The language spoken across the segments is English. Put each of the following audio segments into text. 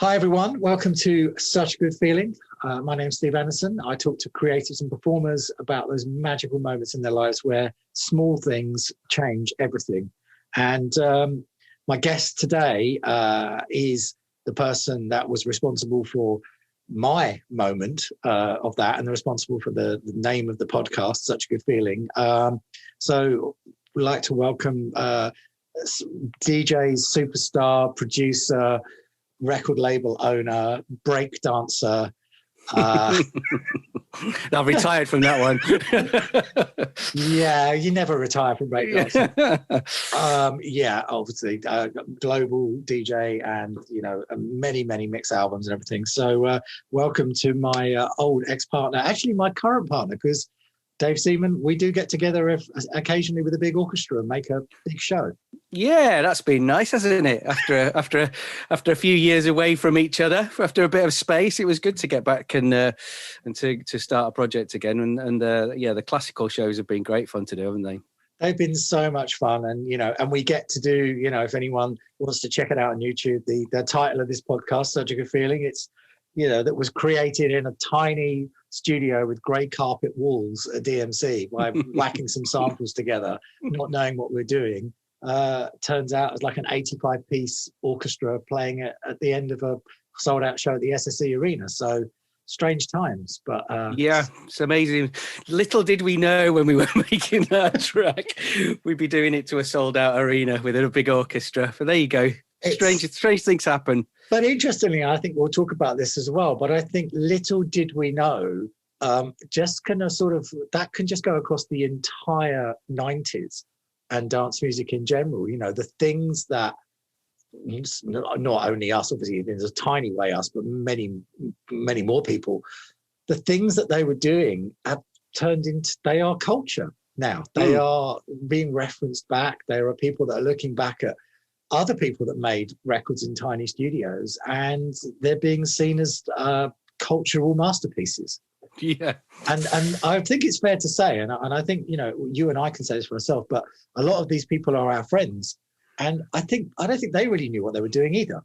Hi, everyone. Welcome to Such a Good Feeling. My name's Steve Anderson. I talk to creators and performers about those magical moments in their lives where small things change everything. And my guest today is the person that was responsible for my moment of that and responsible for the name of the podcast, Such a Good Feeling. So we'd like to welcome DJ, superstar, producer, record label owner, break dancer. I've retired from that one. Yeah, you never retire from break dancing. Yeah, obviously, global DJ and, many, many mix albums and everything. So welcome to my old ex-partner, actually my current partner, because Dave Seaman, we do get together occasionally with a big orchestra and make a big show. Yeah, that's been nice, hasn't it? After a few years away from each other, after a bit of space, it was good to get back and to start a project again. And the classical shows have been great fun to do, haven't they? They've been so much fun, and and we get to do, if anyone wants to check it out on YouTube, the title of this podcast, Such a Good Feeling, it's that was created in a tiny studio with grey carpet walls at DMC by whacking some samples together, not knowing what we're doing. Turns out it's like an 85-piece orchestra playing at the end of a sold-out show at the SSE Arena. So strange times, but yeah, it's amazing. Little did we know when we were making that track, we'd be doing it to a sold-out arena with a big orchestra. But there you go. Strange things happen. But interestingly, I think we'll talk about this as well. But I think little did we know, just kind of sort of that can just go across the entire 90s and dance music in general. The things that not only us, obviously, in a tiny way us, but many, many more people, the things that they were doing have turned into, they are culture now. They are being referenced back. There are people that are looking back at other people that made records in tiny studios, and they're being seen as cultural masterpieces. Yeah. And I think it's fair to say, and I think, you and I can say this for ourselves, but a lot of these people are our friends. And I don't think they really knew what they were doing either.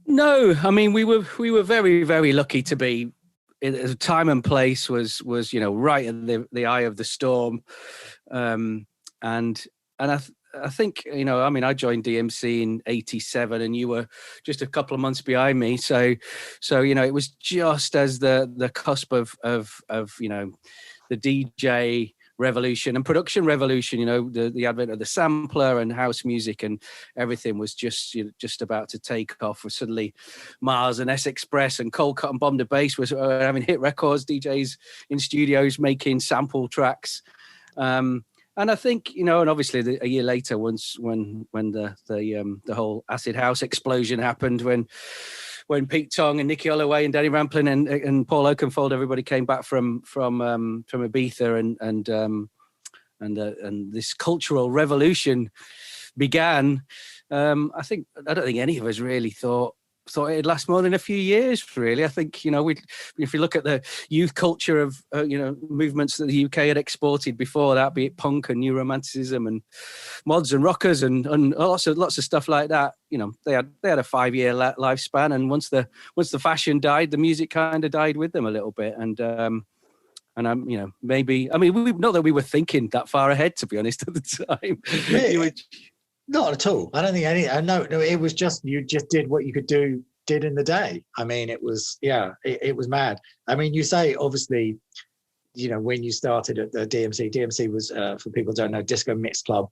No, I mean, we were very, very lucky to be in time and place was right in the eye of the storm. And I think, I joined DMC in 87 and you were just a couple of months behind me. So, it was just as the cusp of the DJ revolution and production revolution, the advent of the sampler and house music and everything was just about to take off. Suddenly Mars and S Express and Cold Cut and Bomb the Bass was having hit records, DJs in studios making sample tracks. And I think, and obviously a year later, when the whole acid house explosion happened, when Pete Tong and Nicky Holloway and Danny Rampling and Paul Oakenfold, everybody came back from Ibiza and this cultural revolution began. I don't think any of us really thought it'd last more than a few years, really. I think, if you look at the youth culture of, movements that the UK had exported before that, be it punk and new romanticism and mods and rockers and lots of stuff like that, they had a 5-year lifespan. And once the fashion died, the music kind of died with them a little bit. And maybe, not that we were thinking that far ahead, to be honest, at the time. Really? Not at all. I don't think no, it was just, you just did what you did in the day. I mean, it was, it was mad. I mean, you say, obviously, when you started at the DMC was, for people who don't know, Disco Mix Club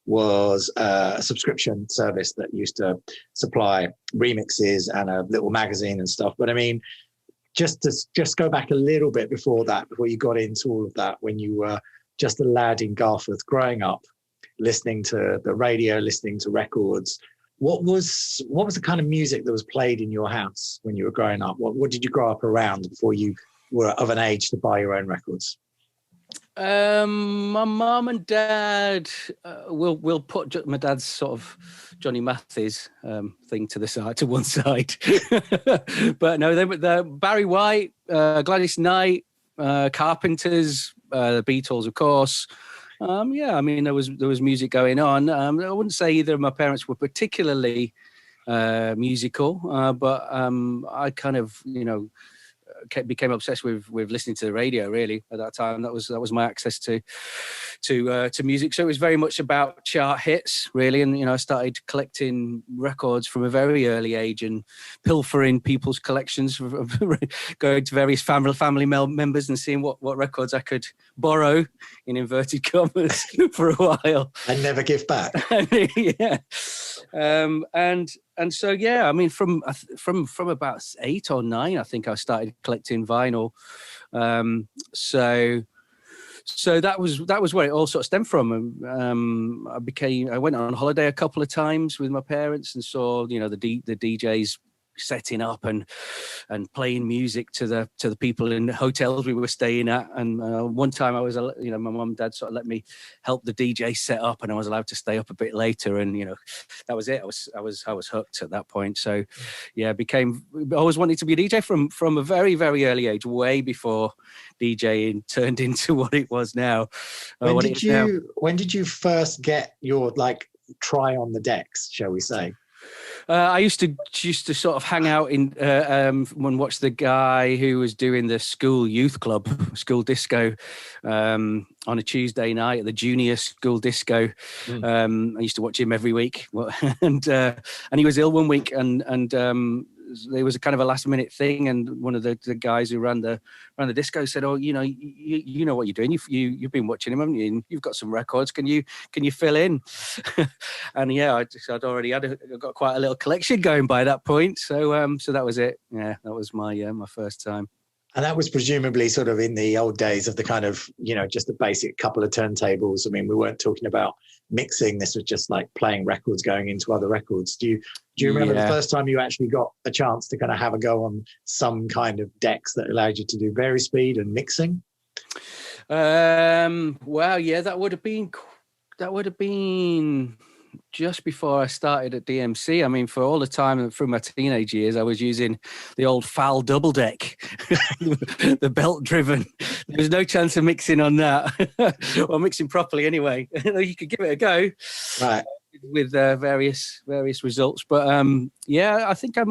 was a subscription service that used to supply remixes and a little magazine and stuff. But I mean, just go back a little bit before that, before you got into all of that, when you were just a lad in Garforth growing up, listening to the radio, listening to records. What was the kind of music that was played in your house when you were growing up? What did you grow up around before you were of an age to buy your own records? My mum and dad will put my dad's sort of Johnny Mathis thing to one side, but no, they're Barry White, Gladys Knight, Carpenters, the Beatles, of course. There was music going on. I wouldn't say either of my parents were particularly musical, but I kind of, became obsessed with listening to the radio. Really, at that time, that was my access to music. So it was very much about chart hits, really. And I started collecting records from a very early age and pilfering people's collections, going to various family members and seeing what records I could borrow, in inverted commas, for a while and never give back. Yeah. And so, yeah, I mean, from about 8 or 9, I think I started collecting vinyl. So that was where it all sort of stemmed from. I went on holiday a couple of times with my parents and saw, the DJs setting up and playing music to the people in the hotels we were staying at. And one time I was, my mum and dad sort of let me help the DJ set up, and I was allowed to stay up a bit later. And that was it. I was hooked at that point. So yeah, I always wanted to be a DJ from a very, very early age, way before DJing turned into what it was now. When did you first get your try on the decks, shall we say? I used to sort of hang out and watch the guy who was doing the school youth club, school disco, on a Tuesday night at the junior school disco. I used to watch him every week, and he was ill one week, and there was a kind of a last minute thing, and one of the guys who ran the disco said, "Oh, you know what you're doing. You've been watching him, haven't you? And you've got some records. Can you fill in?" And yeah, I'd already got quite a little collection going by that point. So that was it. Yeah, that was my first time. And that was presumably sort of in the old days of the kind of, just the basic couple of turntables. I mean, we weren't talking about mixing. This was just like playing records going into other records. Do you remember the first time you actually got a chance to kind of have a go on some kind of decks that allowed you to do vari-speed and mixing? Well, yeah, that would have been just before I started at DMC. I mean, for all the time through my teenage years, I was using the old FAL double deck, the belt driven. There was no chance of mixing on that, or mixing properly anyway. You could give it a go, right? With various results. But yeah, I think I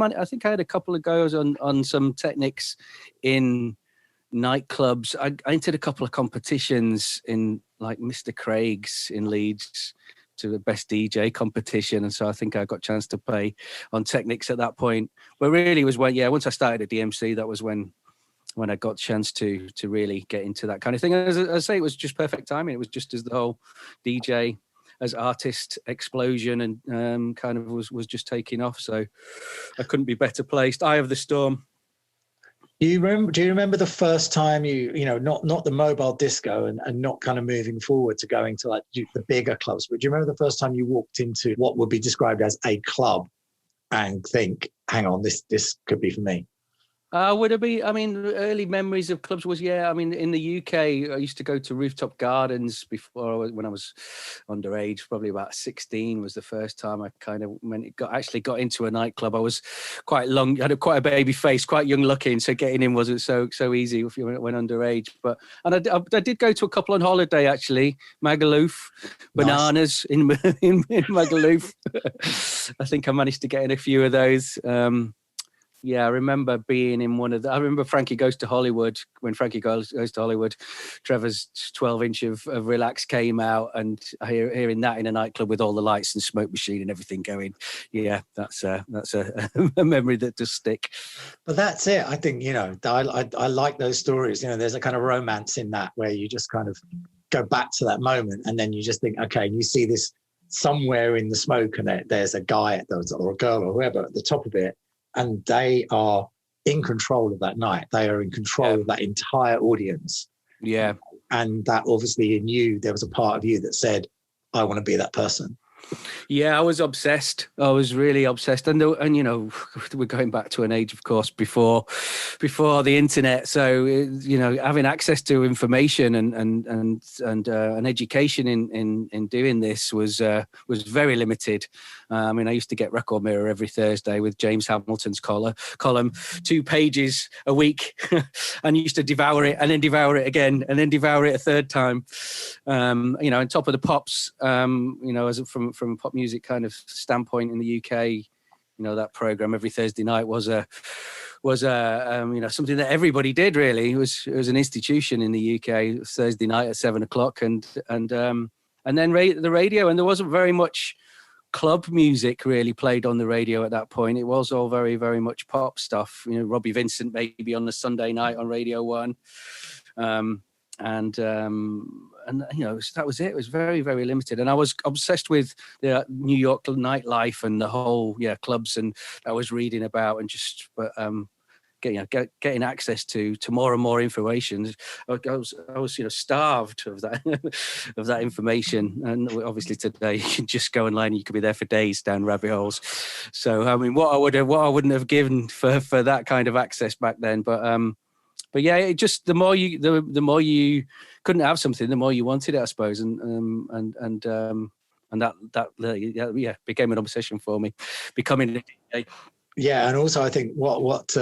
had a couple of goes on some Technics in nightclubs. I entered a couple of competitions in like Mr. Craig's in Leeds, to the best DJ competition, and so I think I got a chance to play on Technics at that point. But really it was once I started at DMC, that was when I got a chance to really get into that kind of thing. And as I say, it was just perfect timing. It was just as the whole DJ as artist explosion and kind of was just taking off. So I couldn't be better placed. Eye of the Storm. Do you remember the first time not the mobile disco and not kind of moving forward to going to like the bigger clubs, but do you remember the first time you walked into what would be described as a club and think, hang on, this could be for me? Would it be? I mean, early memories of clubs was, yeah. I mean, in the UK, I used to go to Rooftop Gardens when I was underage. Probably about 16 was the first time I kind of actually got into a nightclub. I was quite long, had quite a baby face, quite young looking, so getting in wasn't so easy if you went underage. But I did go to a couple on holiday actually. Magaluf, Bananas in Magaluf. I think I managed to get in a few of those. Yeah, I remember being in I remember Frankie Goes to Hollywood. When Frankie Goes to Hollywood, Trevor's 12-inch of Relax came out, and hearing that in a nightclub with all the lights and smoke machine and everything going. Yeah, that's a memory that does stick. But that's it. I think, I like those stories. There's a kind of romance in that where you just kind of go back to that moment, and then you just think, okay, and you see this somewhere in the smoke, and there's a guy or a girl or whoever at the top of it. And they are in control of that night. They are in control of that entire audience. Yeah. And that obviously in you, there was a part of you that said, I want to be that person. Yeah, I was obsessed. I was really obsessed, and we're going back to an age, of course, before the internet. So having access to information and an education in doing this was very limited. I mean, I used to get Record Mirror every Thursday with James Hamilton's column, 2 pages a week, and used to devour it and then devour it again and then devour it a third time. On top of the pops, as from a pop music kind of standpoint in the UK, that program every Thursday night was something that everybody did. Really, it was an institution in the UK. Thursday night at 7:00, and then the radio, and there wasn't very much club music really played on the radio at that point. It was all very, very much pop stuff. Robbie Vincent maybe on the Sunday night on Radio 1. That was it. It was very, very limited. And I was obsessed with the New York nightlife and the whole, clubs, and I was reading about and just, getting access to more and more information. I was starved of that of that information. And obviously today you can just go online and you could be there for days down rabbit holes. So I mean, what I wouldn't have given for that kind of access back then. But yeah, it just the more you couldn't have something, the more you wanted it, I suppose. And that became an obsession for me, becoming a DJ. Yeah, and also I think what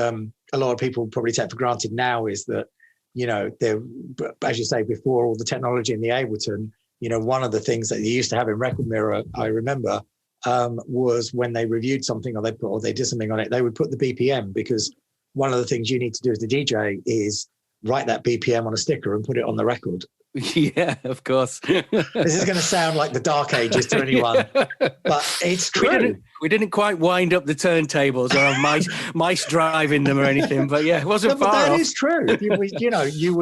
a lot of people probably take for granted now is that, there, as you say, before all the technology in the Ableton, one of the things that they used to have in Record Mirror, I remember, was when they reviewed something or they did something on it, they would put the BPM, because one of the things you need to do as the DJ is write that BPM on a sticker and put it on the record. Yeah, of course. This is going to sound like the dark ages to anyone, but it's true. We didn't quite wind up the turntables or have mice driving them or anything, but yeah, it wasn't far off. That is true. You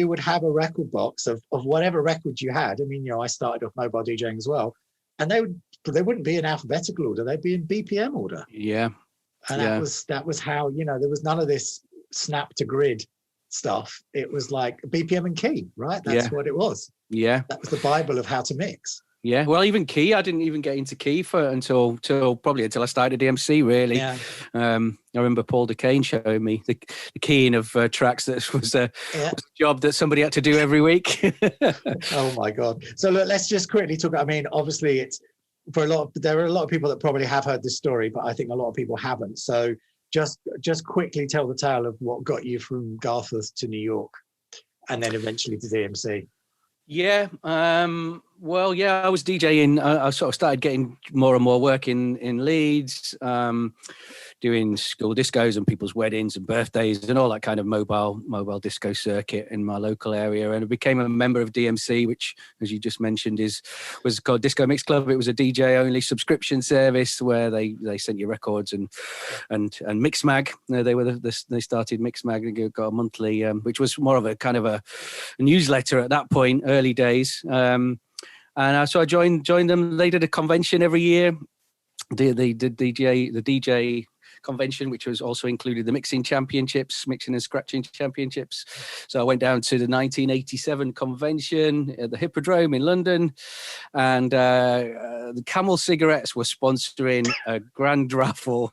would have a record box of whatever records you had. I mean, I started off mobile DJing as well, and they wouldn't be in alphabetical order; they'd be in BPM order. Yeah, and that was how there was none of this snap to grid stuff. It was like BPM and key, right? That's what it was. Yeah, that was the Bible of how to mix. Yeah, well, even key, I didn't even get into key until I started DMC, really. Yeah. I remember Paul DeCane showing me the keying of tracks. That was a job that somebody had to do every week. Oh my God! So look, let's just quickly talk. I mean, obviously, it's there are a lot of people that probably have heard this story, but I think a lot of people haven't. So just quickly tell the tale of what got you from Garforth to New York, and then eventually to DMC. Yeah. Well, yeah, I was DJing. I sort of started getting more and more work in Leeds, doing school discos and people's weddings and birthdays and all that kind of mobile disco circuit in my local area. And I became a member of DMC, which, as you just mentioned, was called Disco Mix Club. It was a DJ only subscription service where they sent you records and Mixmag. They started Mixmag and got a monthly, which was more of a kind of a newsletter at that point, early days. And so I joined them. They did a convention every year. They did the DJ convention, which was also included the mixing and scratching championships. So I went down to the 1987 convention at the Hippodrome in London, and the Camel cigarettes were sponsoring a grand raffle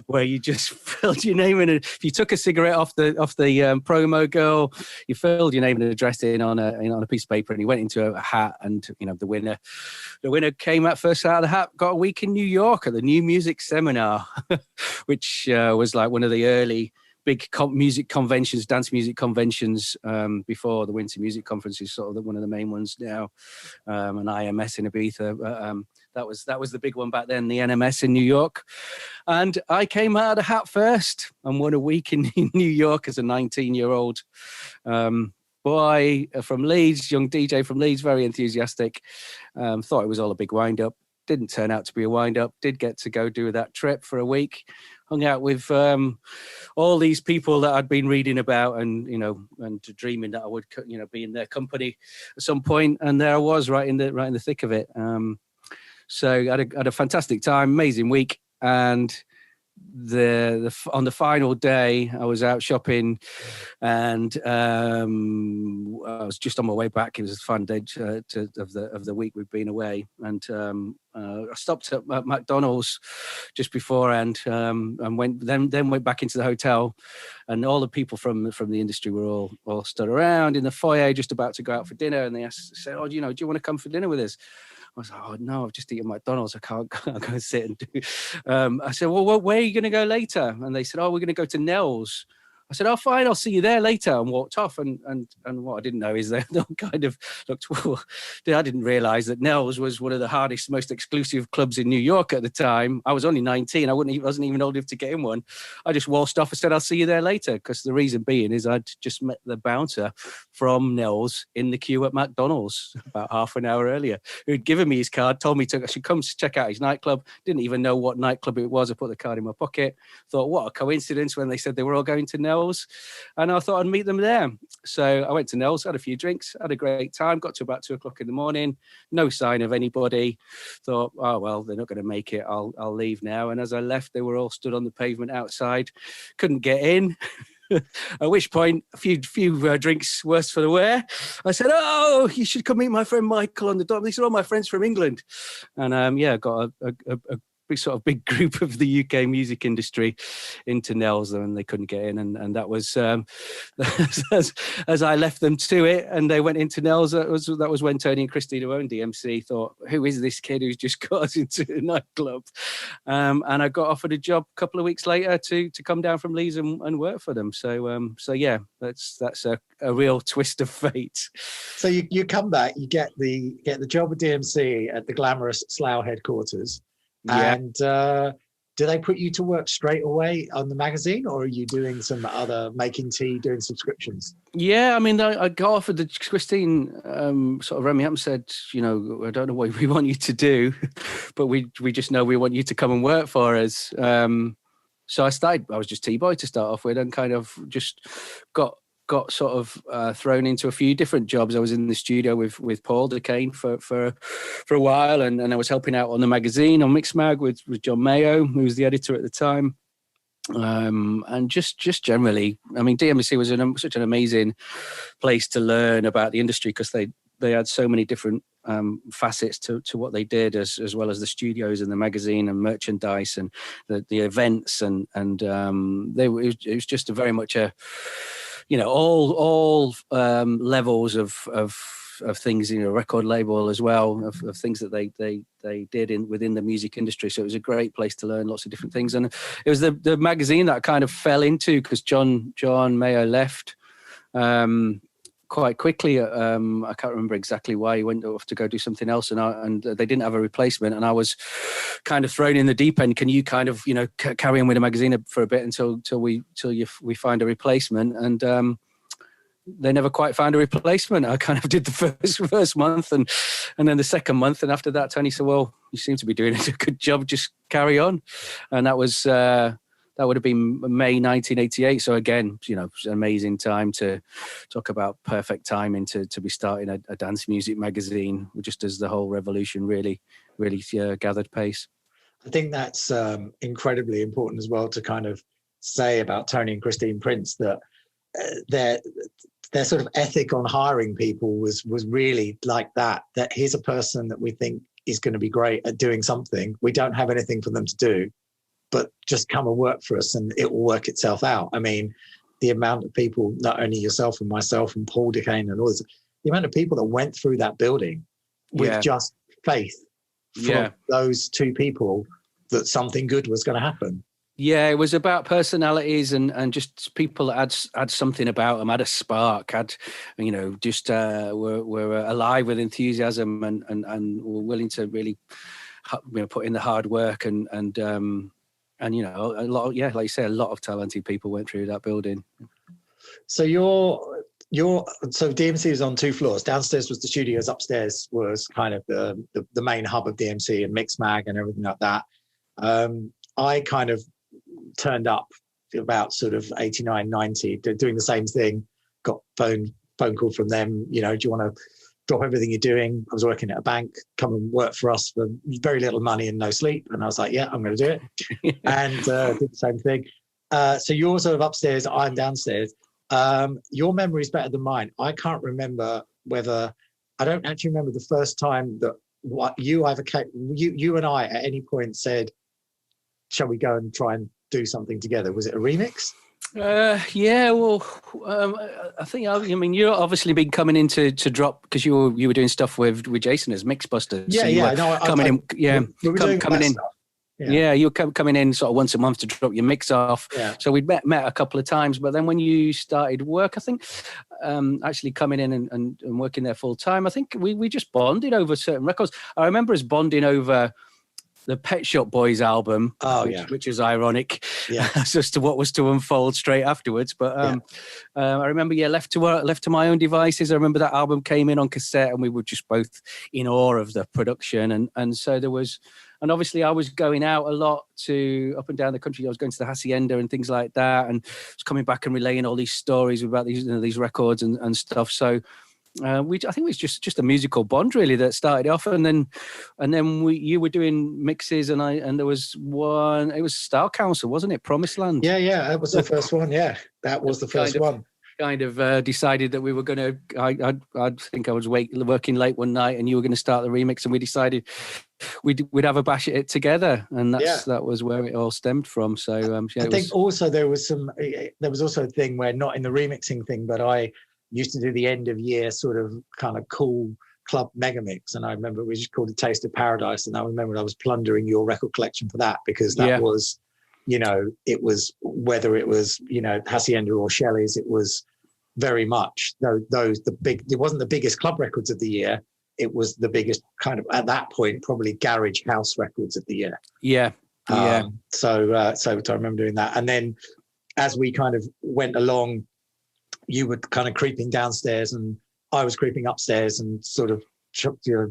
where you just filled your name in. If you took a cigarette off the promo girl, you filled your name and address in on a piece of paper, and you went into a hat, and the winner came out first out of the hat, got a week in New York at the New Music Seminar, which was like one of the early big music conventions, dance music conventions, before the Winter Music Conference is sort of one of the main ones now, and IMS in Ibiza. That was the big one back then, the NMS in New York. And I came out of the hat first and won a week in New York as a 19-year-old boy from Leeds, young DJ from Leeds, very enthusiastic. Thought it was all a big wind-up. Didn't turn out to be a wind-up. Did get to go do that trip for a week. Hung out with all these people that I'd been reading about and dreaming that I would be in their company at some point. And there I was, right in the thick of it. So I had a fantastic time, amazing week. And on the final day, I was out shopping, and I was just on my way back. It was a fun day of the week we'd been away, and I stopped at McDonald's just beforehand, and went back into the hotel, and all the people from the industry were all stood around in the foyer, just about to go out for dinner, and they said, "Oh, do you want to come for dinner with us?" I was like, "Oh no, I've just eaten McDonald's. I can't go and sit and do." I said, "Well, where are you going to go later?" And they said, "Oh, we're going to go to Nell's." I said, "Oh, fine, I'll see you there later," and walked off. And what I didn't know is they kind of looked. I didn't realise that Nell's was one of the hardest, most exclusive clubs in New York at the time. I was only 19. I wasn't even old enough to get in one. I just waltzed off and said, "I'll see you there later," because the reason being is I'd just met the bouncer from Nell's in the queue at McDonald's about half an hour earlier, who'd given me his card, told me I should come to check out his nightclub. Didn't even know what nightclub it was. I put the card in my pocket. Thought, what a coincidence when they said they were all going to Nell's. And I thought I'd meet them there. So I went to Nell's, had a few drinks, had a great time, got to about 2:00 in the morning, no sign of anybody. Thought, oh, well, they're not going to make it. I'll leave now. And as I left, they were all stood on the pavement outside, couldn't get in. At which point, a few drinks worse for the wear. I said, "Oh, you should come meet my friend Michael on the dot." These are all my friends from England. And got a big group of the UK music industry into Nell's, and they couldn't get in, and that was as I left them to it, and they went into Nell's. That was when Tony and Christine, who owned DMC, thought, "Who is this kid who's just got us into a nightclub?" And I got offered a job a couple of weeks later to come down from Leeds and work for them. So yeah, that's a real twist of fate. So you come back, you get the job with DMC at the glamorous Slough headquarters. Yeah. And do they put you to work straight away on the magazine, or are you doing some other making tea, doing subscriptions? Yeah, I mean, I got offered Christine sort of rang me up and said, I don't know what we want you to do, but we just know we want you to come and work for us. So I was just T-boy to start off with, and kind of just got sort of thrown into a few different jobs. I was in the studio with Paul Duquesne for a while, and I was helping out on the magazine on Mixmag with John Mayo, who was the editor at the time. And just generally, I mean, DMC was such an amazing place to learn about the industry, because they had so many different facets to what they did, as well as the studios and the magazine and merchandise and the events, and it was just very much a all levels of things, record label as well, of things that they did within the music industry. So it was a great place to learn lots of different things. And it was the magazine that I kind of fell into, because John Mayo left quite quickly. I can't remember exactly why. He went off to go do something else, and they didn't have a replacement, and I was kind of thrown in the deep end. Can you kind of carry on with the magazine for a bit until we find a replacement? And they never quite found a replacement. I kind of did the first month, and then the second month, and after that, Tony said, "Well, you seem to be doing a good job. Just carry on." And that was that would have been May 1988. So again, it's an amazing time to talk about perfect timing to be starting a dance music magazine, just as the whole revolution really gathered pace. I think that's incredibly important as well to kind of say about Tony and Christine Prince, that their sort of ethic on hiring people was really like that here's a person that we think is going to be great at doing something. We don't have anything for them to do, but just come and work for us and it will work itself out. I mean, the amount of people, not only yourself and myself and Paul Duquesne and others, the amount of people that went through that building with just faith from those two people that something good was going to happen. Yeah, it was about personalities and just people that had something about them, had a spark, just were alive with enthusiasm and were willing to really put in the hard work and a lot of, like you say, a lot of talented people went through that building. So so DMC was on 2 floors. Downstairs was the studios, upstairs was kind of the main hub of DMC and Mixmag and everything like that. I kind of turned up about sort of 89, 90, doing the same thing. Got phone call from them, do you want to drop everything you're doing? I was working at a bank, come and work for us for very little money and no sleep. And I was like, yeah, I'm going to do it. And did the same thing. So you're sort of upstairs, I'm downstairs. Your memory is better than mine. I can't remember I don't actually remember the first time that you and I at any point said, shall we go and try and do something together? Was it a remix? I think, you've obviously been coming in to drop, because you were doing stuff with Jason as Mixbusters. Yeah, so coming in. We were doing coming in. Stuff. Yeah, you were coming in sort of once a month to drop your mix off. Yeah. So we'd met a couple of times, but then when you started work, I think actually coming in and working there full time, I think we just bonded over certain records. I remember us bonding over the Pet Shop Boys album, which is ironic as to what was to unfold straight afterwards. But I remember, left to my own devices. I remember that album came in on cassette, and we were just both in awe of the production. And so there was, and obviously I was going out a lot to up and down the country. I was going to the Hacienda and things like that, and was coming back and relaying all these stories about these records and stuff. So. I think it was just a musical bond really that started off, and then you were doing mixes, and there was one. It was Style Council, wasn't it? Promised Land. Yeah, that was the first one. Yeah, that was the first one. Kind of decided that we were going to. I think I was working late one night, and you were going to start the remix, and we decided we'd have a bash at it together, and that was where it all stemmed from. So I think also there was also a thing where, not in the remixing thing, but I used to do the end of year sort of kind of cool club mega mix, and I remember we just called it Taste of Paradise, and I remember I was plundering your record collection for that, because that was, it was, whether it was Hacienda or Shellys, it was very much it wasn't the biggest club records of the year, it was the biggest kind of, at that point, probably garage house records of the year. So I remember doing that, and then as we kind of went along, you were kind of creeping downstairs and I was creeping upstairs and sort of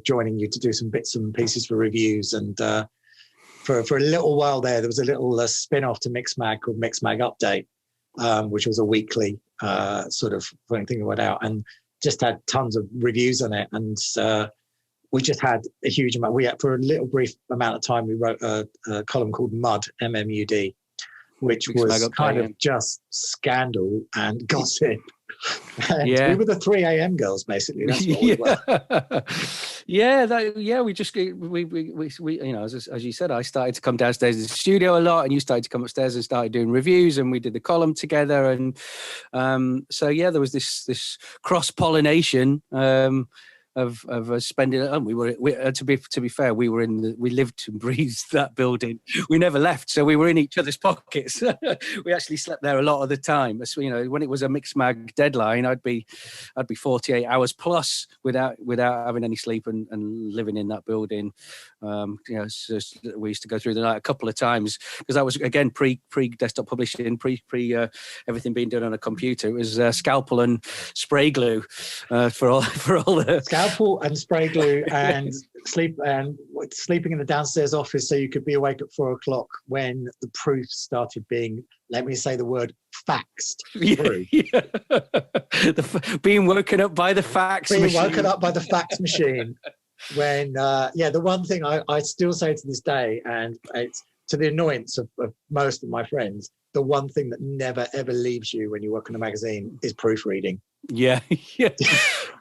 joining you to do some bits and pieces for reviews. And for a little while there was a little spin-off to Mixmag called Mixmag Update, which was a weekly sort of thing that went out, and just had tons of reviews on it. And we just had a huge amount. For a little brief amount of time, we wrote a column called Mud, MMUD, which was kind of just scandal and gossip. And we were the 3 a.m. girls, basically. That's what we were. We as you said, I started to come downstairs to the studio a lot, and you started to come upstairs and started doing reviews, and we did the column together. And there was this cross-pollination of us spending it. And we to be fair, we lived and breathed that building. We never left, so we were in each other's pockets. We actually slept there a lot of the time. So, when it was a Mixmag deadline, I'd be 48 hours plus without having any sleep and living in that building. So we used to go through the night a couple of times, because that was again pre desktop publishing, pre everything being done on a computer. It was scalpel and spray glue for all the scalpel and spray glue and sleeping in the downstairs office so you could be awake at 4 o'clock when the proof started being, let me say the word, faxed through. Being woken up by the fax machine. Being woken up by the fax machine. When the one thing I still say to this day, and it's to the annoyance of most of my friends, the one thing that never ever leaves you when you work on a magazine is proofreading. Yeah,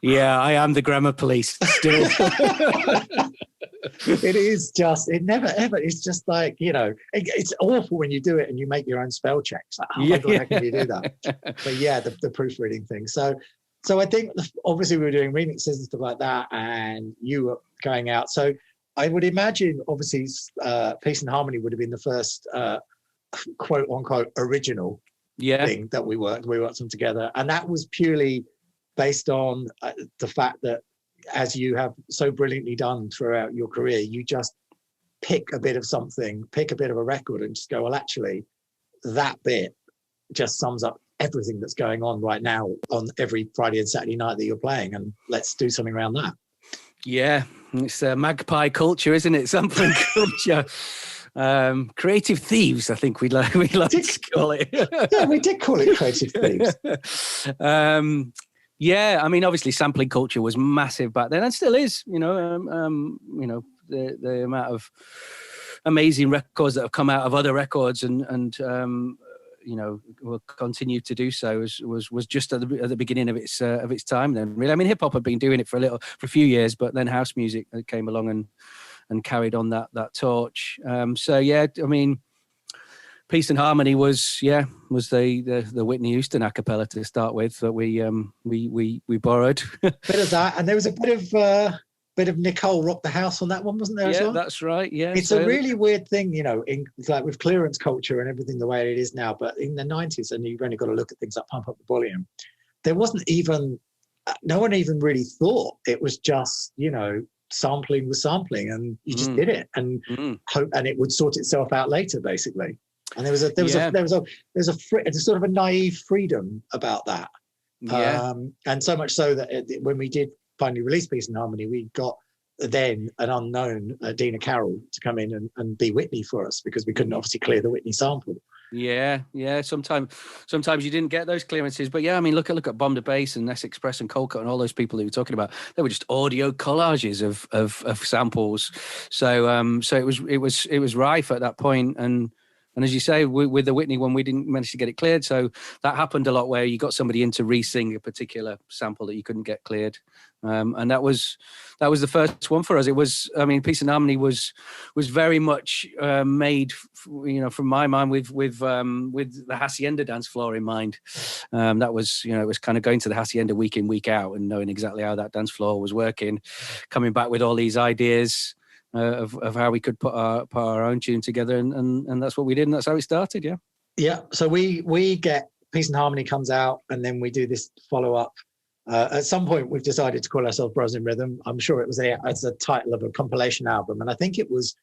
I am the grammar police still. It never ever, it's just like, it's awful when you do it and you make your own spell checks. Like, oh my God, how can you do that? But the proofreading thing. So I think obviously we were doing remixes and stuff like that, and you were going out. So I would imagine, obviously, Peace and Harmony would have been the first quote unquote original thing that we worked on together, and that was purely based on the fact that, as you have so brilliantly done throughout your career, you just pick a bit of something, pick a bit of a record, and just go, well, actually, that bit just sums up everything that's going on right now on every Friday and Saturday night that you're playing, and let's do something around that. Yeah, it's magpie culture, isn't it? Sampling culture. Creative thieves, I think we like to call it. Yeah, we did call it creative thieves. I mean, obviously sampling culture was massive back then, and still is. The amount of amazing records that have come out of other records and will continue to do so was just at the beginning of its time then, really. I mean, hip hop had been doing it for a few years, but then house music came along and carried on that torch. I mean, Peace and Harmony was the Whitney Houston a cappella to start with that we borrowed. Bit of that, and there was a bit of bit of Nicole Rock the House on that one, wasn't there as well? Yeah, that's right. Yeah, it's a really weird thing, you know, like with clearance culture and everything the way it is now. But in the 90s, and you've only got to look at things like Pump Up the Volume, there wasn't even, no one even really thought. It was just, you know, sampling was sampling, and you just did it and hope, and it would sort itself out later, basically. And there was a sort of a naive freedom about that. Yeah. And so much so that when we did finally release Peace and Harmony, we got then an unknown Dina Carroll to come in and be Whitney for us, because we couldn't obviously clear the Whitney sample. Yeah. Sometimes you didn't get those clearances, but yeah, I mean, look at Bomb the Bass and Ness Express and Cold Cut and all those people that you were talking about. They were just audio collages of samples. So it was rife at that point. And as you say, with the Whitney one, we didn't manage to get it cleared. So that happened a lot, where you got somebody in to re-sing a particular sample that you couldn't get cleared. And that was the first one for us. It was, I mean, Peace and Harmony was very much made, you know, from my mind with the Hacienda dance floor in mind. That was, you know, it was kind of going to the Hacienda week in, week out, and knowing exactly how that dance floor was working, coming back with all these ideas. Of how we could put our own tune together, and that's what we did, and that's how it started. Yeah. So we get Peace and Harmony comes out, and then we do this follow up. At some point, we've decided to call ourselves Bros in Rhythm. I'm sure it was as a title of a compilation album, and I think it was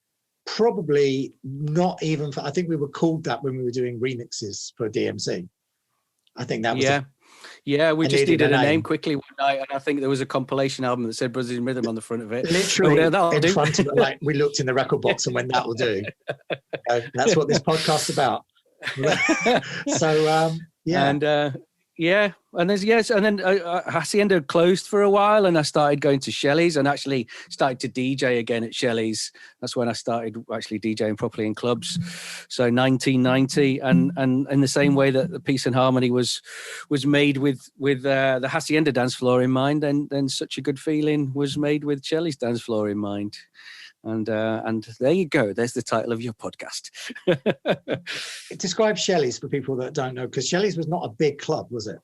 probably not even. I think we were called that when we were doing remixes for DMC. I think that was Yeah, we just needed a name quickly one night, and I think there was a compilation album that said Brothers in Rhythm on the front of it. Literally in front of it, like we looked in the record box and went, that will do. That's what this podcast's about. So, and then Hacienda closed for a while, and I started going to Shellys and actually started to DJ again at Shellys. That's when I started actually DJing properly in clubs. So 1990, and in the same way that the Peace and Harmony was made with the Hacienda dance floor in mind, then Such a Good Feeling was made with Shellys dance floor in mind. And there you go. There's the title of your podcast. Describe Shellys for people that don't know, because Shellys was not a big club, was it?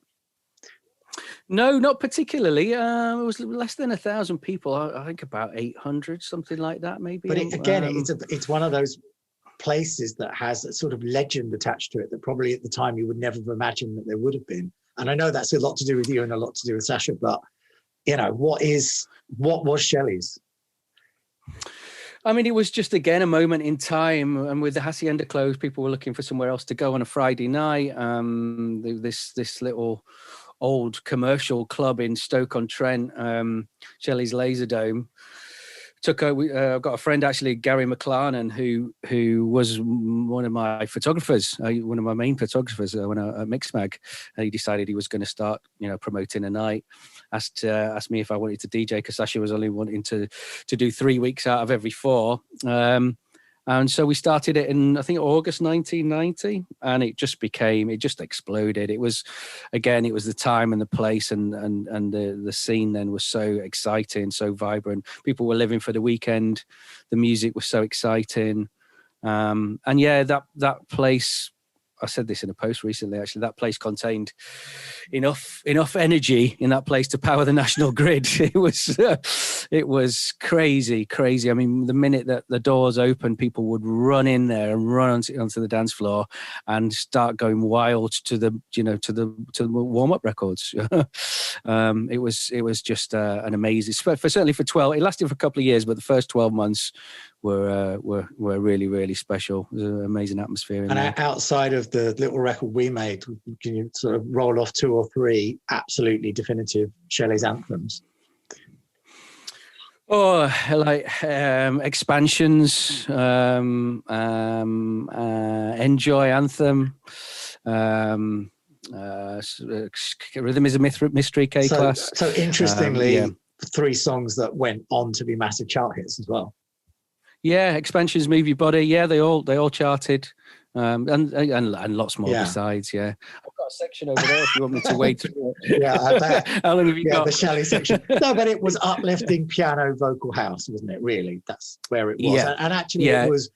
No, not particularly. It was less than 1,000 people. I think about 800, something like that, maybe. But it's one of those places that has a sort of legend attached to it that probably at the time you would never have imagined that there would have been. And I know that's a lot to do with you and a lot to do with Sasha, but you know, what was Shellys? I mean, it was just, again, a moment in time. And with the Hacienda closed, people were looking for somewhere else to go on a Friday night. This little old commercial club in Stoke-on-Trent, Shellys Laserdome, I've got a friend, actually, Gary McLarnon, who was one of my photographers, one of my main photographers when I at Mixmag. And he decided he was going to start, you know, promoting a night. Asked me if I wanted to DJ, because Sasha was only wanting to do 3 weeks out of every 4. And so we started it in, I think, August 1990, and it just exploded. It was the time and the place, and the scene then was so exciting, so vibrant. People were living for the weekend. The music was so exciting. And yeah, that place, I said this in a post recently, actually, that place contained enough energy in that place to power the national grid. It was crazy. I mean, the minute that the doors opened, people would run in there and run onto the dance floor and start going wild to the warm up records. It was just an amazing, certainly for 12. It lasted for a couple of years, but the first 12 months were really, really special. It was an amazing atmosphere in there. Outside of the little record we made, can you sort of roll off 2 or 3 absolutely definitive Shellys anthems? Oh, like Expansions, Enjoy Anthem, Rhythm is a Mystery, K-Class. So interestingly, 3 songs that went on to be massive chart hits as well. Yeah, Expansions, Move Your Body. Yeah, they all charted, and lots more besides. Yeah, I've got a section over there if you want me to wade through it. Yeah, I bet. How long have you got? The Shelley section. No, but it was uplifting piano vocal house, wasn't it? Really, that's where it was. Yeah. And actually, it was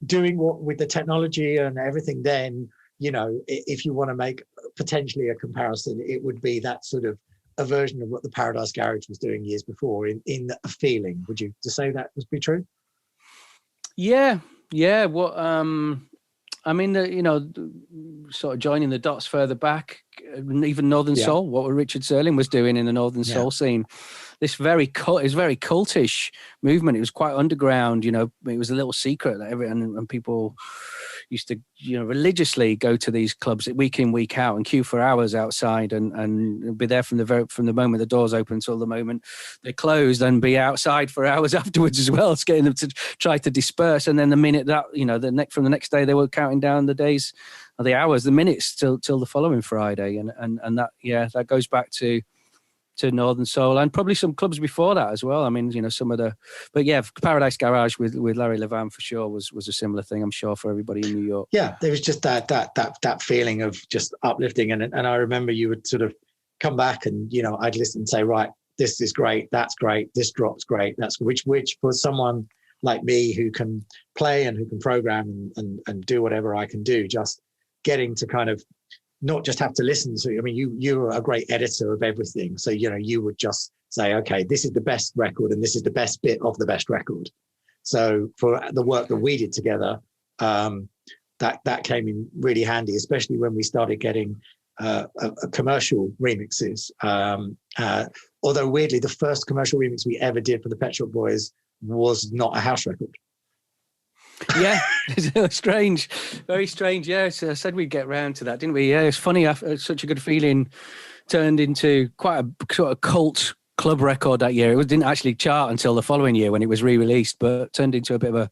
doing what with the technology and everything. Then, you know, if you want to make potentially a comparison, it would be that sort of a version of what the Paradise Garage was doing years before in a feeling. Would you to say that would be true? Yeah. What I mean, sort of joining the dots further back, even Northern Soul, what Richard Serling was doing in the Northern Soul scene. This it was very cultish movement. It was quite underground, it was a little secret that and people used to, religiously go to these clubs week in, week out and queue for hours outside and be there from the moment the doors open until the moment they closed, and be outside for hours afterwards as well, getting them to try to disperse. And then the minute that, from the next day, they were counting down the days, or the hours, the minutes till the following Friday. And that goes back to Northern Soul, and probably some clubs before that as well. I mean, Paradise Garage with Larry Levan for sure was a similar thing, I'm sure, for everybody in New York. Yeah, there was just that feeling of just uplifting, and I remember you would sort of come back and I'd listen and say, right, this is great, that's great, this drop's great, that's which for someone like me who can play and who can program and do whatever I can do, just getting to kind of not just have to listen to. I mean, you're a great editor of everything, so you would just say, okay, this is the best record and this is the best bit of the best record. So for the work that we did together, that came in really handy, especially when we started getting commercial remixes. Although weirdly, the first commercial remix we ever did for the Pet Shop Boys was not a house record. Yeah, it's strange, very strange. Yeah, so I said we'd get round to that, didn't we? Yeah, it's funny. Such a Good Feeling turned into quite a sort of cult club record that year. It didn't actually chart until the following year when it was re-released, but turned into a bit of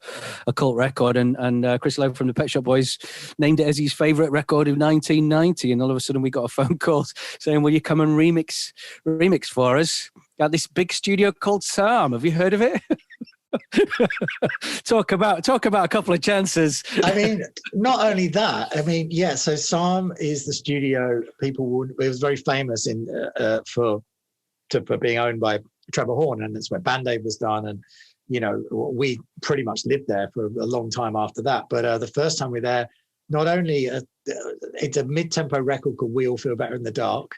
a cult record. And Chris Lowe from the Pet Shop Boys named it as his favourite record of 1990. And all of a sudden we got a phone call saying, will you come and remix for us at this big studio called Sam? Have you heard of it? Talk about a couple of chances. I mean, not only that. I mean, so Sam is the studio. It was very famous for being owned by Trevor Horn, and that's where Band Aid was done. And we pretty much lived there for a long time after that. But the first time we were there, not only it's a mid-tempo record called "We All Feel Better in the Dark."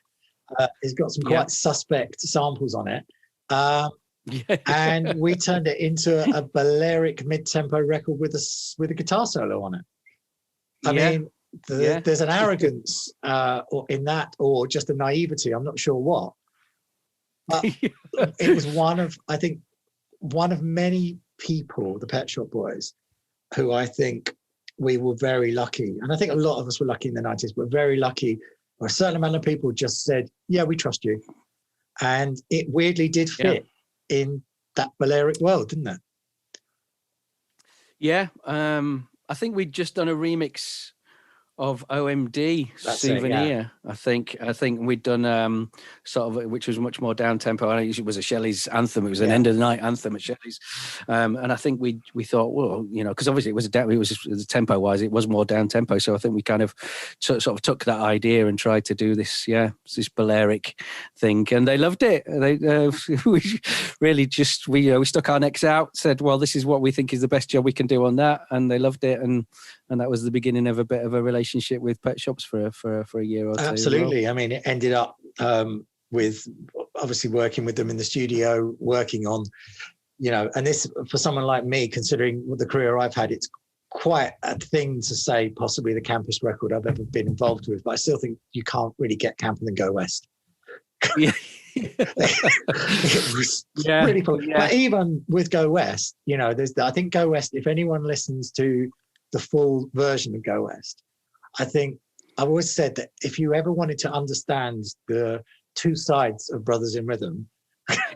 It's got some quite suspect samples on it. And we turned it into a Balearic mid-tempo record with a guitar solo on it. I mean, there's an arrogance in that, or just a naivety. I'm not sure what. But it was one of many people, the Pet Shop Boys, who I think we were very lucky. And I think a lot of us were lucky in the 90s, but very lucky. Or a certain amount of people just said, yeah, we trust you. And it weirdly did fit in that Balearic world, didn't it? Yeah. I think we'd just done a remix of OMD Souvenir. I think we'd done sort of, which was much more down tempo. I think it was a Shellys anthem. It was an end of the night anthem at Shellys, and I think we thought, well, because obviously it was tempo wise, it was more down tempo. So I think we kind of sort of took that idea and tried to do this Balearic thing, and they loved it. We really just we stuck our necks out, said, well, this is what we think is the best job we can do on that, and they loved it, and that was the beginning of a bit of a relationship with Pet Shops for a year or two. Absolutely. Well. I mean, it ended up with obviously working with them in the studio, working on, and this, for someone like me, considering the career I've had, it's quite a thing to say, possibly the campest record I've ever been involved with, but I still think you can't really get camper than Go West. Yeah. It was really cool. But even with Go West, I think Go West, if anyone listens to the full version of Go West, I think I've always said that if you ever wanted to understand the two sides of Brothers in Rhythm,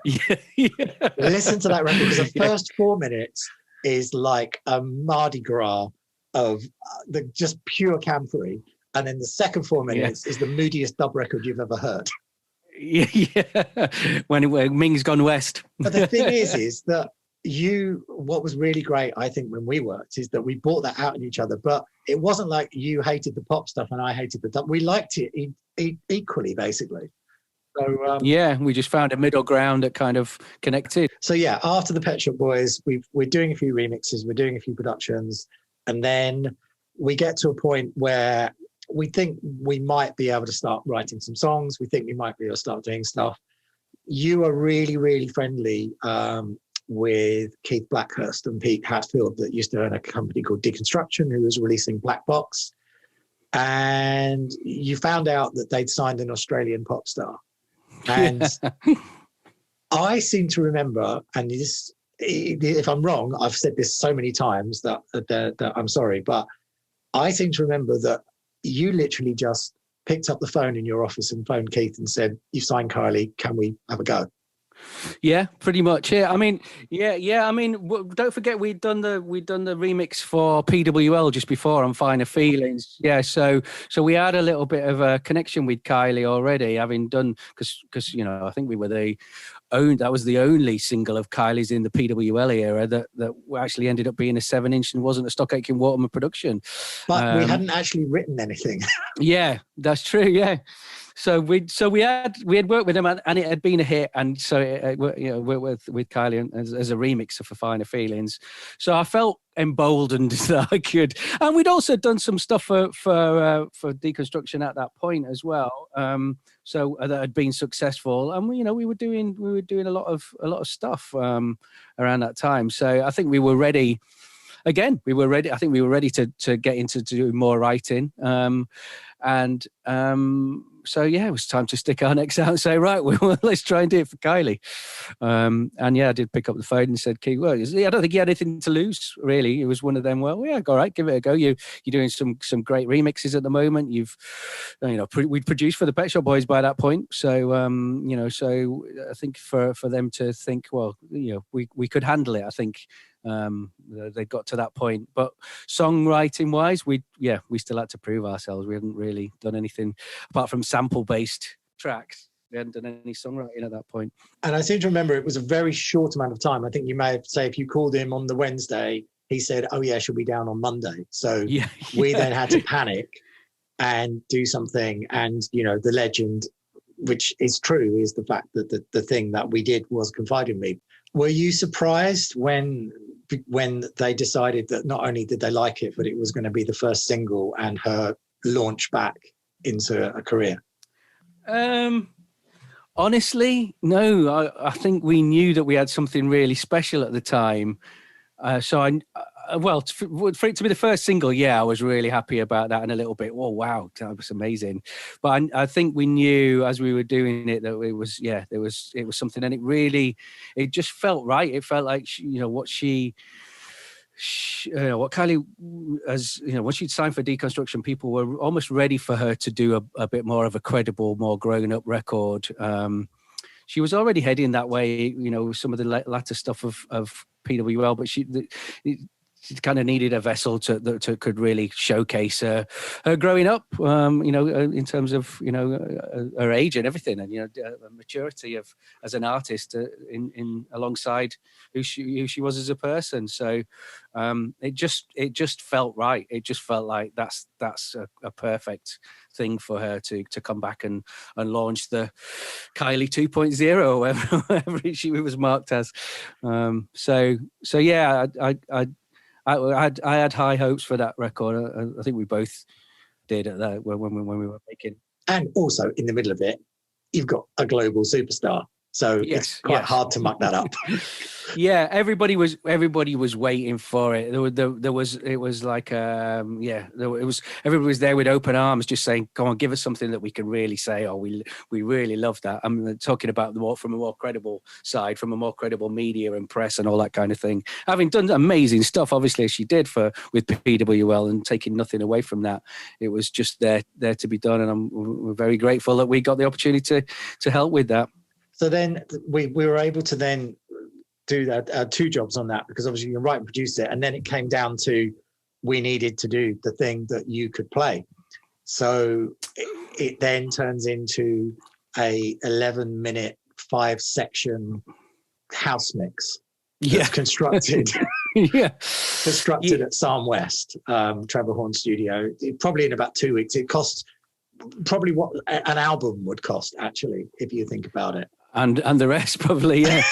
listen to that record, because the first 4 minutes is like a Mardi Gras of the just pure campery, and then the second 4 minutes is the moodiest dub record you've ever heard. When Ming's gone west. But the thing is that what was really great, I think, when we worked, is that we brought that out in each other, but it wasn't like you hated the pop stuff and I hated the dub. We liked it equally, basically. So we just found a middle ground that kind of connected. So after the Pet Shop Boys, we're doing a few remixes, we're doing a few productions, and then we get to a point where we think we might be able to start writing some songs. We think we might be able to start doing stuff. You are really, really friendly with Keith Blackhurst and Pete Hatfield that used to own a company called Deconstruction, who was releasing Black Box. And you found out that they'd signed an Australian pop star. And I seem to remember, and this, if I'm wrong, I've said this so many times that I'm sorry, but I seem to remember that you literally just picked up the phone in your office and phoned Keith and said, "You've signed Kylie, can we have a go?" Yeah, pretty much. Yeah, I mean, yeah. I mean, don't forget we'd done the remix for PWL just before on Finer Feelings. Yeah, so we had a little bit of a connection with Kylie already, having done because I think we were that was the only single of Kylie's in the PWL era that actually ended up being a 7-inch and wasn't a Stock Aitken Waterman production. But we hadn't actually written anything. Yeah, that's true. Yeah. So we had worked with him and it had been a hit, and so worked with Kylie as a remixer for Finer Feelings. So I felt emboldened that I could, and we'd also done some stuff for Deconstruction at that point as well. So that had been successful, and we were doing a lot of stuff around that time. So I think we were ready. Again, we were ready. I think we were ready to get into do more writing, so yeah, it was time to stick our necks out and say, right, well, let's try and do it for Kylie. And yeah, I did pick up the phone and said, "Keith, well, I don't think he had anything to lose, really." It was one of them. Well, yeah, all right, give it a go. You're doing some great remixes at the moment. We'd produced for the Pet Shop Boys by that point. So so I think for them to think, well, we could handle it. I think they got to that point, but songwriting wise, we still had to prove ourselves. We hadn't really done anything apart from sample based tracks. We hadn't done any songwriting at that point. And I seem to remember it was a very short amount of time. I think you may have say if you called him on the Wednesday, he said, "Oh yeah, she'll be down on Monday." So we then had to panic and do something. And the legend, which is true, is the fact that the thing that we did was Confide in Me. Were you surprised when they decided that not only did they like it, but it was going to be the first single and her launch back into a career? Honestly, no. I think we knew that we had something really special at the time. For it to be the first single, yeah, I was really happy about that, and a little bit, oh wow, that was amazing. But I think we knew as we were doing it that it was something, and it just felt right. It felt like what Kylie, as when she'd signed for Deconstruction, people were almost ready for her to do a bit more of a credible, more grown-up record. She was already heading that way, some of the latter stuff of PWL, but she kind of needed a vessel that could really showcase her growing up, in terms of her age and everything, and maturity as an artist in alongside who she was as a person. So it just felt right. It just felt like that's a perfect thing for her to come back and launch the Kylie 2.0 or whatever she was marked as. So yeah, I had high hopes for that record. I think we both did at that when we were making. And also in the middle of it, you've got a global superstar, so it's quite hard to muck that up. Yeah, everybody was waiting for it. Everybody was there with open arms, just saying, "Come on, give us something that we can really say, oh, we really love that." I'm talking about from a more credible side, from a more credible media and press and all that kind of thing. Having done amazing stuff, obviously, as she did with PWL, and taking nothing away from that, it was just there to be done, and we're very grateful that we got the opportunity to help with that. So then we were able to then do that, 2 jobs on that, because obviously you write and produce it, and then it came down to we needed to do the thing that you could play. So it then turns into a 11-minute 5-section house mix that's constructed constructed at Psalm West, Trevor Horn Studio, probably in about 2 weeks. It cost probably what an album would cost, actually, if you think about it. And the rest probably, yeah.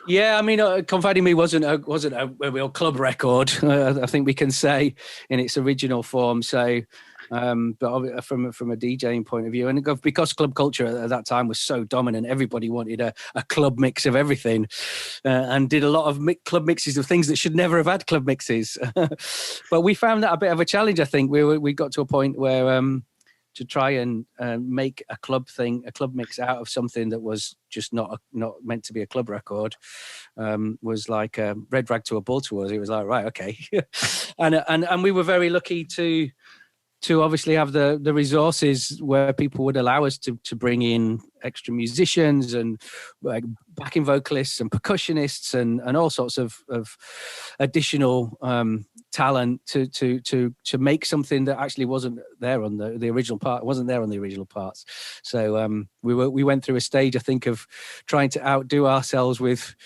Yeah, I mean, Confide in Me wasn't a real club record, I think we can say, in its original form. So But from a DJing point of view, and because club culture at that time was so dominant, everybody wanted a club mix of everything, and did a lot of club mixes of things that should never have had club mixes. But we found that a bit of a challenge. I think we got to a point where to try and make a club mix out of something that was just not meant to be a club record, was like a red rag to a bull to us. It was like, right, okay. and we were very lucky to obviously have the resources where people would allow us to bring in extra musicians and like backing vocalists and percussionists and all sorts of additional talent to make something that actually wasn't there on the original part, wasn't there on the original parts. So we went through a stage, I think, of trying to outdo ourselves with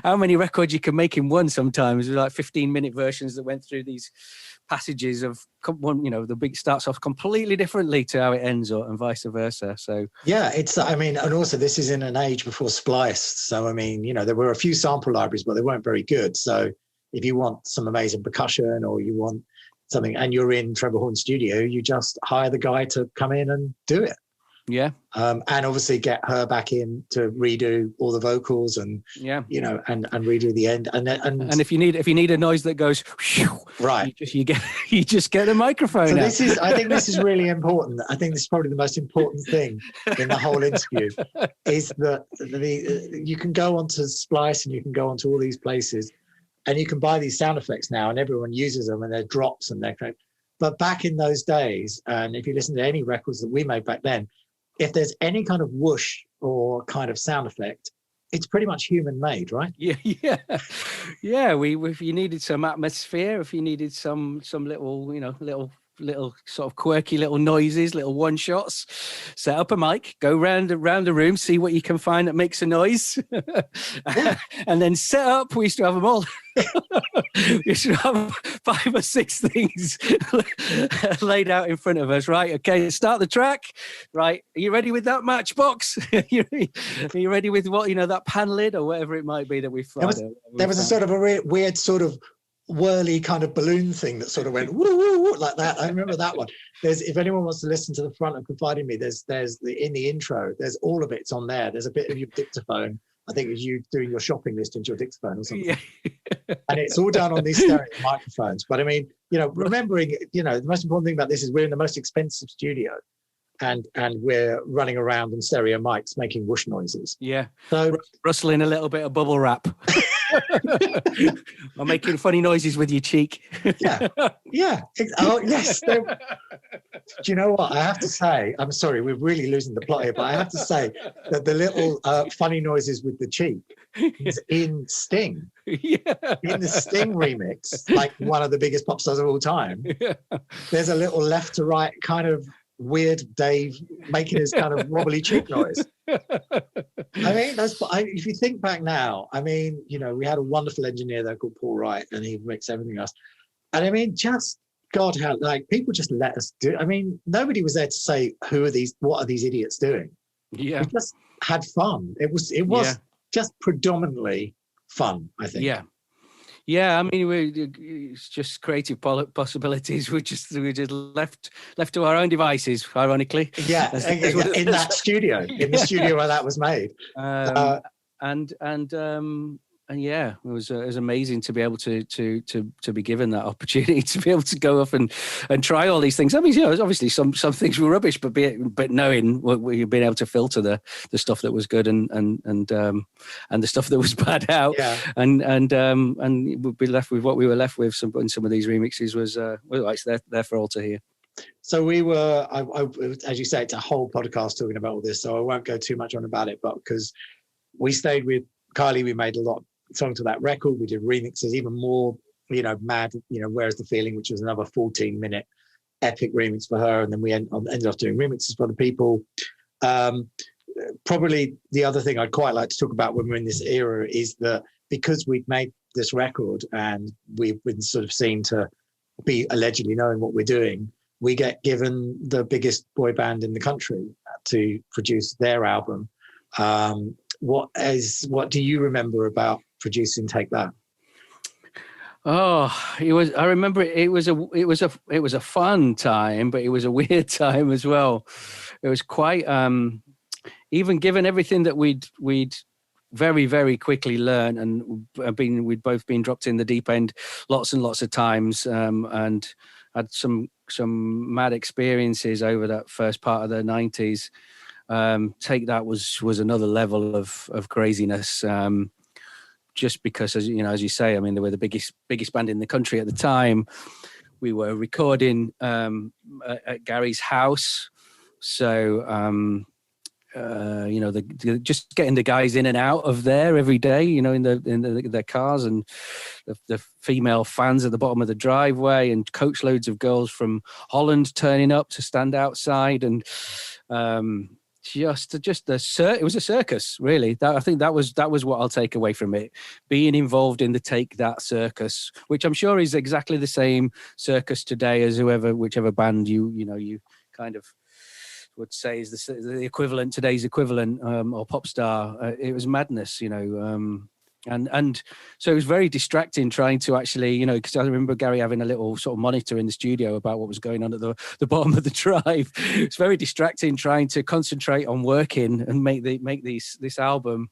how many records you can make in one. Sometimes like 15-minute versions that went through these passages of one, the beat starts off completely differently to how it ends, and vice versa. So yeah, and also this is in an age before spliced. So there were a few sample libraries, but they weren't very good. So if you want some amazing percussion or you want something and you're in Trevor Horn's studio, you just hire the guy to come in and do it. Yeah. And obviously get her back in to redo all the vocals and and redo the end. And if you need a noise that goes right, you just get the microphone. So I think this is really important. I think this is probably the most important thing in the whole interview is that you can go onto Splice and you can go onto all these places and you can buy these sound effects now and everyone uses them and they're drops and they're. But back in those days, and if you listen to any records that we made back then, if there's any kind of whoosh or kind of sound effect, it's pretty much human made, right? Yeah. If you needed some atmosphere, if you needed some little sort of quirky little noises, little one shots, set up a mic, go round the room, see what you can find that makes a noise, and then set up. We used to have them all. We used to have 5 or 6 things laid out in front of us. Right, okay, start the track. Right, are you ready with that matchbox? Are you ready with what that pan lid or whatever it might be that we found? There was a sort of a weird sort of whirly kind of balloon thing that sort of went woo, woo, woo, like that. I remember that one. If anyone wants to listen to the front of Confiding Me, there's in the intro, there's all of it's on there. There's a bit of your dictaphone. I think it's you doing your shopping list into your dictaphone or something. Yeah. And it's all done on these stereo microphones. But remembering, the most important thing about this is we're in the most expensive studio and we're running around on stereo mics making whoosh noises. Yeah. So rustling a little bit of bubble wrap. I'm making funny noises with your cheek. Yeah. Oh, yes. Do you know what? I have to say, I'm sorry, we're really losing the plot here, but I have to say that the little funny noises with the cheek is in Sting. Yeah. In the Sting remix, like one of the biggest pop stars of all time. Yeah. There's a little left to right kind of weird Dave making his kind of wobbly cheek noise. If you think back now, we had a wonderful engineer there called Paul Wright, and he mixed everything else. And just God, how people just let us do. Nobody was there to say, what are these idiots doing? Yeah, we just had fun. It was just predominantly fun, I think. Yeah, it's just creative possibilities. We just left to our own devices, ironically. Yeah, in that studio, in the studio where that was made. And yeah, it was amazing to be able to be given that opportunity to be able to go off and try all these things. Obviously some things were rubbish, but knowing we've been able to filter the stuff that was good and the stuff that was bad out, yeah. and we'd be left with what we were left with. In some of these remixes was there for all to hear. So we were, as you say, it's a whole podcast talking about all this, so I won't go too much on about it. But because we stayed with Kylie, we made a lot of songs to that record. We did remixes, even more, mad, Where's the Feeling, which was another 14-minute epic remix for her. And then we ended up doing remixes for other people. Probably the other thing I'd quite like to talk about when we're in this era is that because we've made this record and we've been sort of seen to be allegedly knowing what we're doing, we get given the biggest boy band in the country to produce their album. What do you remember about producing Take That? Oh, it was. I remember it was a fun time, but it was a weird time as well. It was quite even given everything that we'd very very quickly learned, and we'd both been dropped in the deep end lots and lots of times, and had some mad experiences over that first part of the 90s. Take That was another level of craziness. Just because, as you say, I mean, they were the biggest band in the country at the time. We were recording at Gary's house, so just getting the guys in and out of there every day, in their cars, and the female fans at the bottom of the driveway, and coach loads of girls from Holland turning up to stand outside, and it was a circus, really. I think that was what I'll take away from it, being involved in the Take That circus, which I'm sure is exactly the same circus today as whichever band you kind of would say is the equivalent, today's equivalent, or pop star. It was madness, and so it was very distracting trying to actually, because I remember Gary having a little sort of monitor in the studio about what was going on at the bottom of the drive. It's very distracting trying to concentrate on working and make this album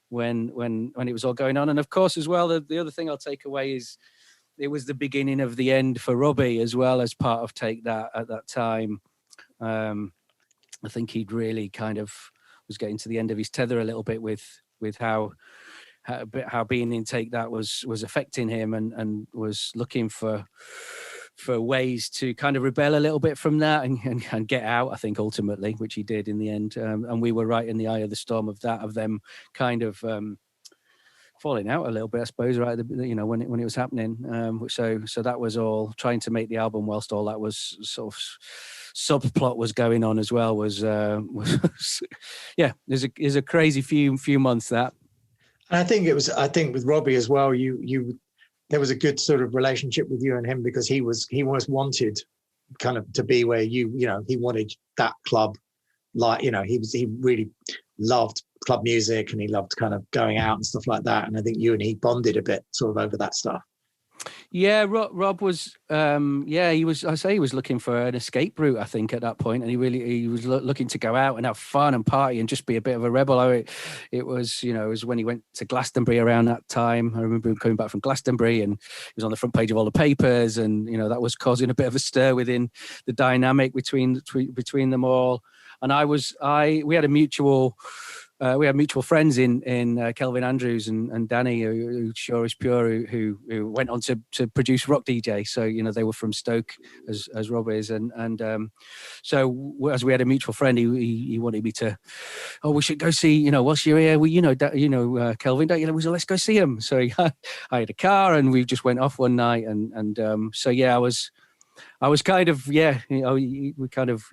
when it was all going on. And of course, as well, the other thing I'll take away is it was the beginning of the end for Robbie as well, as part of Take That at that time. I think he'd really kind of was getting to the end of his tether a little bit with how being in Take That was affecting him, and was looking for ways to kind of rebel a little bit from that and get out, I think, ultimately, which he did in the end. And we were right in the eye of the storm of them kind of falling out a little bit, I suppose, right? When it was happening. So that was all trying to make the album whilst all that was sort of subplot was going on as well. Was yeah, there's a crazy few months that. And I think with Robbie as well, there was a good sort of relationship with you and him, because he was wanted kind of to be where he wanted that club, like, he really loved club music, and he loved kind of going out and stuff like that. And I think you and he bonded a bit sort of over that stuff. Yeah, Rob was, he was looking for an escape route, I think, at that point, and he was looking to go out and have fun and party and just be a bit of a rebel. It was when he went to Glastonbury around that time. I remember him coming back from Glastonbury, and he was on the front page of all the papers, and that was causing a bit of a stir within the dynamic between them all. And we had mutual friends in Kelvin Andrews and Danny, who Sure Is Pure, who went on to produce Rock DJ. So they were from Stoke as Rob is, and so as we had a mutual friend, he wanted me to, we should go see, whilst you're here, Kelvin, don't you? So let's go see him. So I had a car, and we just went off one night, and so yeah, I was kind of, we kind of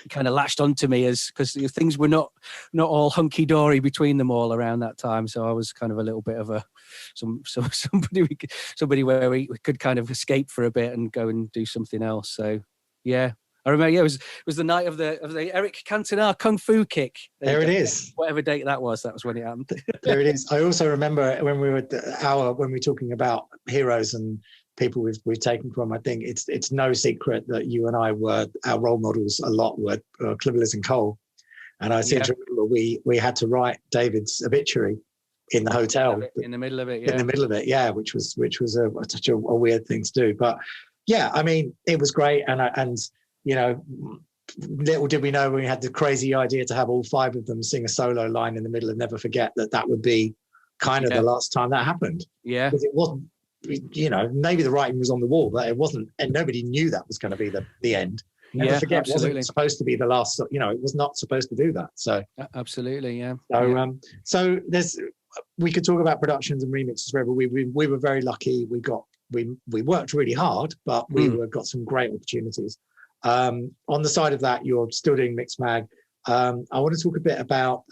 he kind of latched onto me, because things were not all hunky dory between them all around that time. So I was kind of a little bit of somebody where we could kind of escape for a bit and go and do something else. So yeah, I remember. Yeah, it was the night of the Eric Cantona Kung Fu kick. There it is. Whatever date that was when it happened. There it is. I also remember when we were when we were talking about heroes and people we've taken from. I think it's no secret that you and I our role models a lot were Clivillers and Cole, and I seem to remember we had to write David's obituary in the hotel in the middle of it, which was such a weird thing to do, but yeah, I mean, it was great, and little did we know when we had the crazy idea to have all 5 of them sing a solo line in the middle, and never forget that would be kind of the last time that happened. Yeah, because it wasn't. Maybe the writing was on the wall, but it wasn't, and nobody knew that was going to be the end. Never forget, absolutely. It wasn't supposed to be the last. It was not supposed to do that. So absolutely, yeah. So we could talk about productions and remixes forever. We were very lucky. We worked really hard, but we got some great opportunities. On the side of that, you're still doing Mixmag. I want to talk a bit about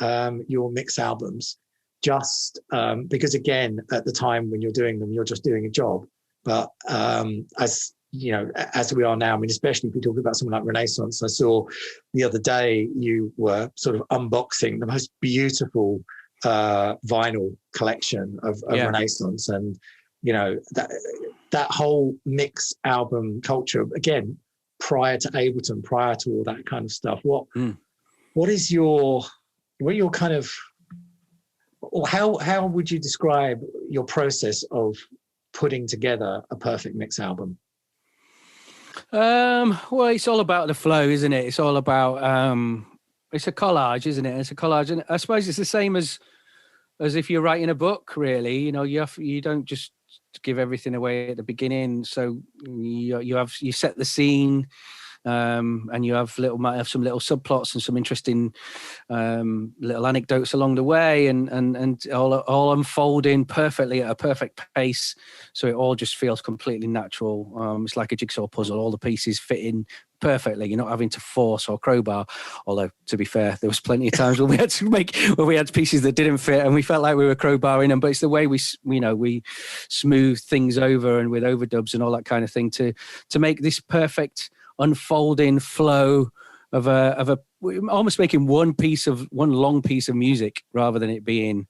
your mix albums. Just because, again, at the time when you're doing them, you're just doing a job. But as we are now, I mean, especially if you talk about someone like Renaissance, I saw the other day you were sort of unboxing the most beautiful vinyl collection of Renaissance, and you know, that whole mix album culture, again, prior to Ableton, prior to all that kind of stuff, what is your kind of, or how would you describe your process of putting together a perfect mix album? Well, it's all about the flow, isn't it? It's all about it's a collage, isn't it? It's a collage, and I suppose it's the same as if you're writing a book. Really, you know, you don't just give everything away at the beginning. So you set the scene. And you might have some little subplots and some interesting little anecdotes along the way, and all unfolding perfectly at a perfect pace, so it all just feels completely natural. It's like a jigsaw puzzle; all the pieces fit in perfectly. You're not having to force or crowbar. Although, to be fair, there was plenty of times when we had pieces that didn't fit, and we felt like we were crowbarring them. But it's the way we smooth things over, and with overdubs and all that kind of thing, to make this perfect unfolding flow of a almost making one long piece of music, rather than it being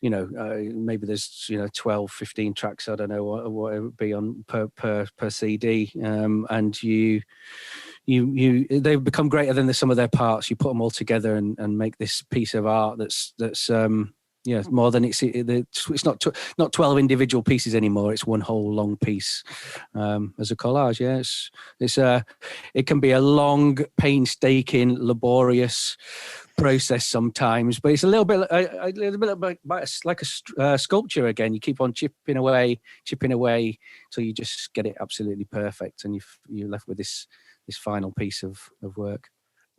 maybe there's 12, 15 tracks, I don't know what it would be on per CD, and they become greater than the sum of their parts. You put them all together and make this piece of art that's more than it's not 12 individual pieces anymore. It's one whole long piece as a collage. Yeah, it can be a long, painstaking, laborious process sometimes, but it's a little bit like a sculpture again. You keep on chipping away till you just get it absolutely perfect, and you're left with this final piece of work.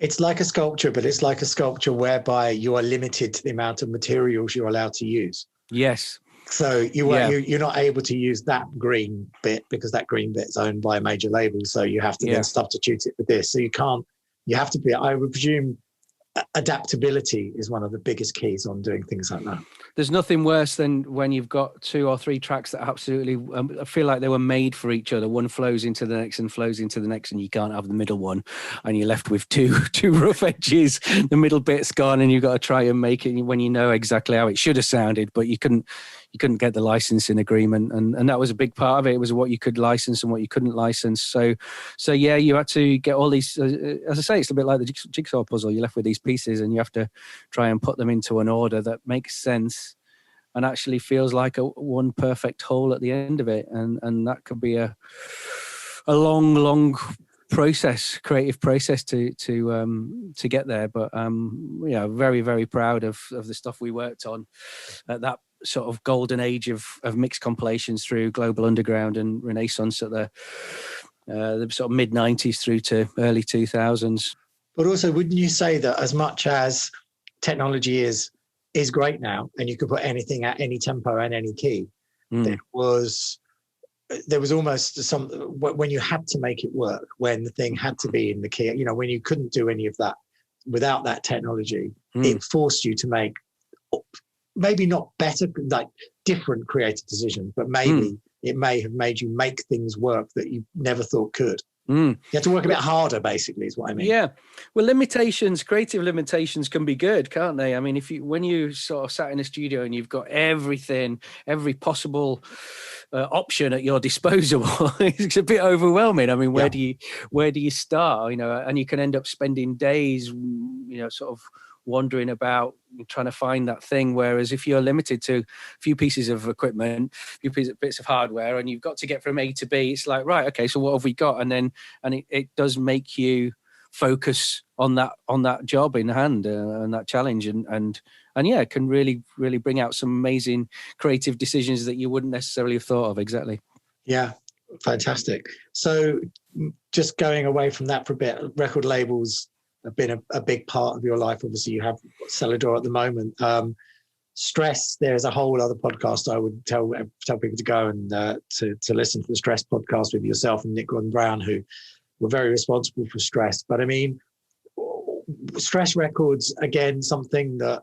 It's like a sculpture, but it's like a sculpture whereby you are limited to the amount of materials you're allowed to use. Yes. So you're not able to use that green bit because that green bit's owned by a major label. So you have to then substitute it with this. So you have to be, I would presume, adaptability is one of the biggest keys on doing things like that. There's nothing worse than when you've got 2 or 3 tracks that absolutely feel like they were made for each other. One flows into the next and flows into the next, and you can't have the middle one, and you're left with two rough edges. The middle bit's gone, and you've got to try and make it when you know exactly how it should have sounded, but you couldn't get the licensing agreement, and that was a big part of it. It was what you could license and what you couldn't license. So yeah, you had to get all these. As I say, it's a bit like the jigsaw puzzle. You're left with these pieces, and you have to try and put them into an order that makes sense and actually feels like one perfect whole at the end of it. And that could be a long creative process to get there. But very, very proud of the stuff we worked on at that sort of golden age of mixed compilations through Global Underground and Renaissance at the sort of mid 90s through to early 2000s. But also, wouldn't you say that as much as technology is great now, and you could put anything at any tempo and any key, there was almost some, when you had to make it work, when the thing had to be in the key, when you couldn't do any of that without that technology, it forced you to make maybe not better, like different creative decisions, but maybe it may have made you make things work that you never thought could. You have to work a bit harder, basically, is what I mean. Yeah. Well, creative limitations can be good, can't they? I mean, when you sort of sat in a studio and you've got everything, every possible option at your disposal, it's a bit overwhelming. I mean, where do you start? And you can end up spending days, sort of wandering about trying to find that thing, whereas if you're limited to a few pieces of equipment, a few bits of hardware, and you've got to get from A to B, it's like, right, okay, so what have we got? And it does make you focus on that job in hand and that challenge, and it can really, really bring out some amazing creative decisions that you wouldn't necessarily have thought of. Exactly. Yeah, fantastic. So just going away from that for a bit, record labels have been a big part of your life. Obviously, you have Celador at the moment. Stress, there's a whole other podcast I would tell people to go and to listen to the Stress podcast with yourself and Nick Gordon-Brown, who were very responsible for Stress. But I mean, Stress Records, again, something that,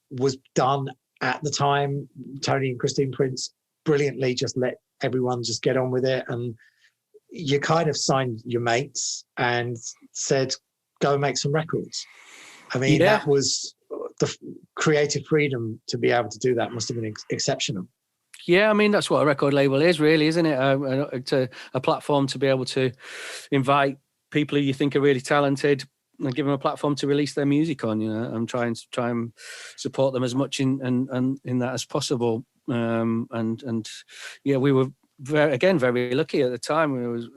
was done at the time. Tony and Christine Prince brilliantly just let everyone just get on with it. And you kind of signed your mates and said, go and make some records. I mean, that was the creative freedom to be able to do that must have been exceptional. Yeah, I mean, that's what a record label is, really, isn't it? A platform to be able to invite people who you think are really talented and give them a platform to release their music on, and try and support them as much in that as possible. And yeah, we were very lucky at the time.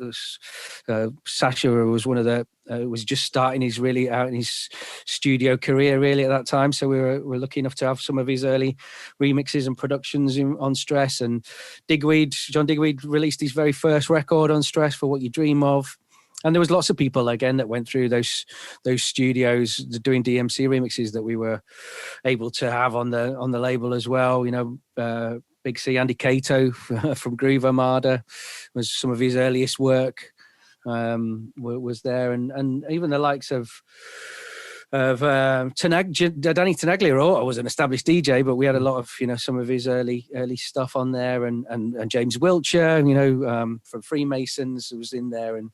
Sasha was one of the was just starting his really out in his studio career really at that time, so we were lucky enough to have some of his early remixes and productions on Stress. And John Digweed released his very first record on Stress, For What You Dream Of. And there was lots of people again that went through those studios doing DMC remixes that we were able to have on the label as well. Big C, Andy Cato from Groove Armada was some of his earliest work, was there, and even the likes of Danny Tenaglia was an established DJ, but we had a lot of some of his early stuff on there, and James Wiltshire, from Freemasons was in there, and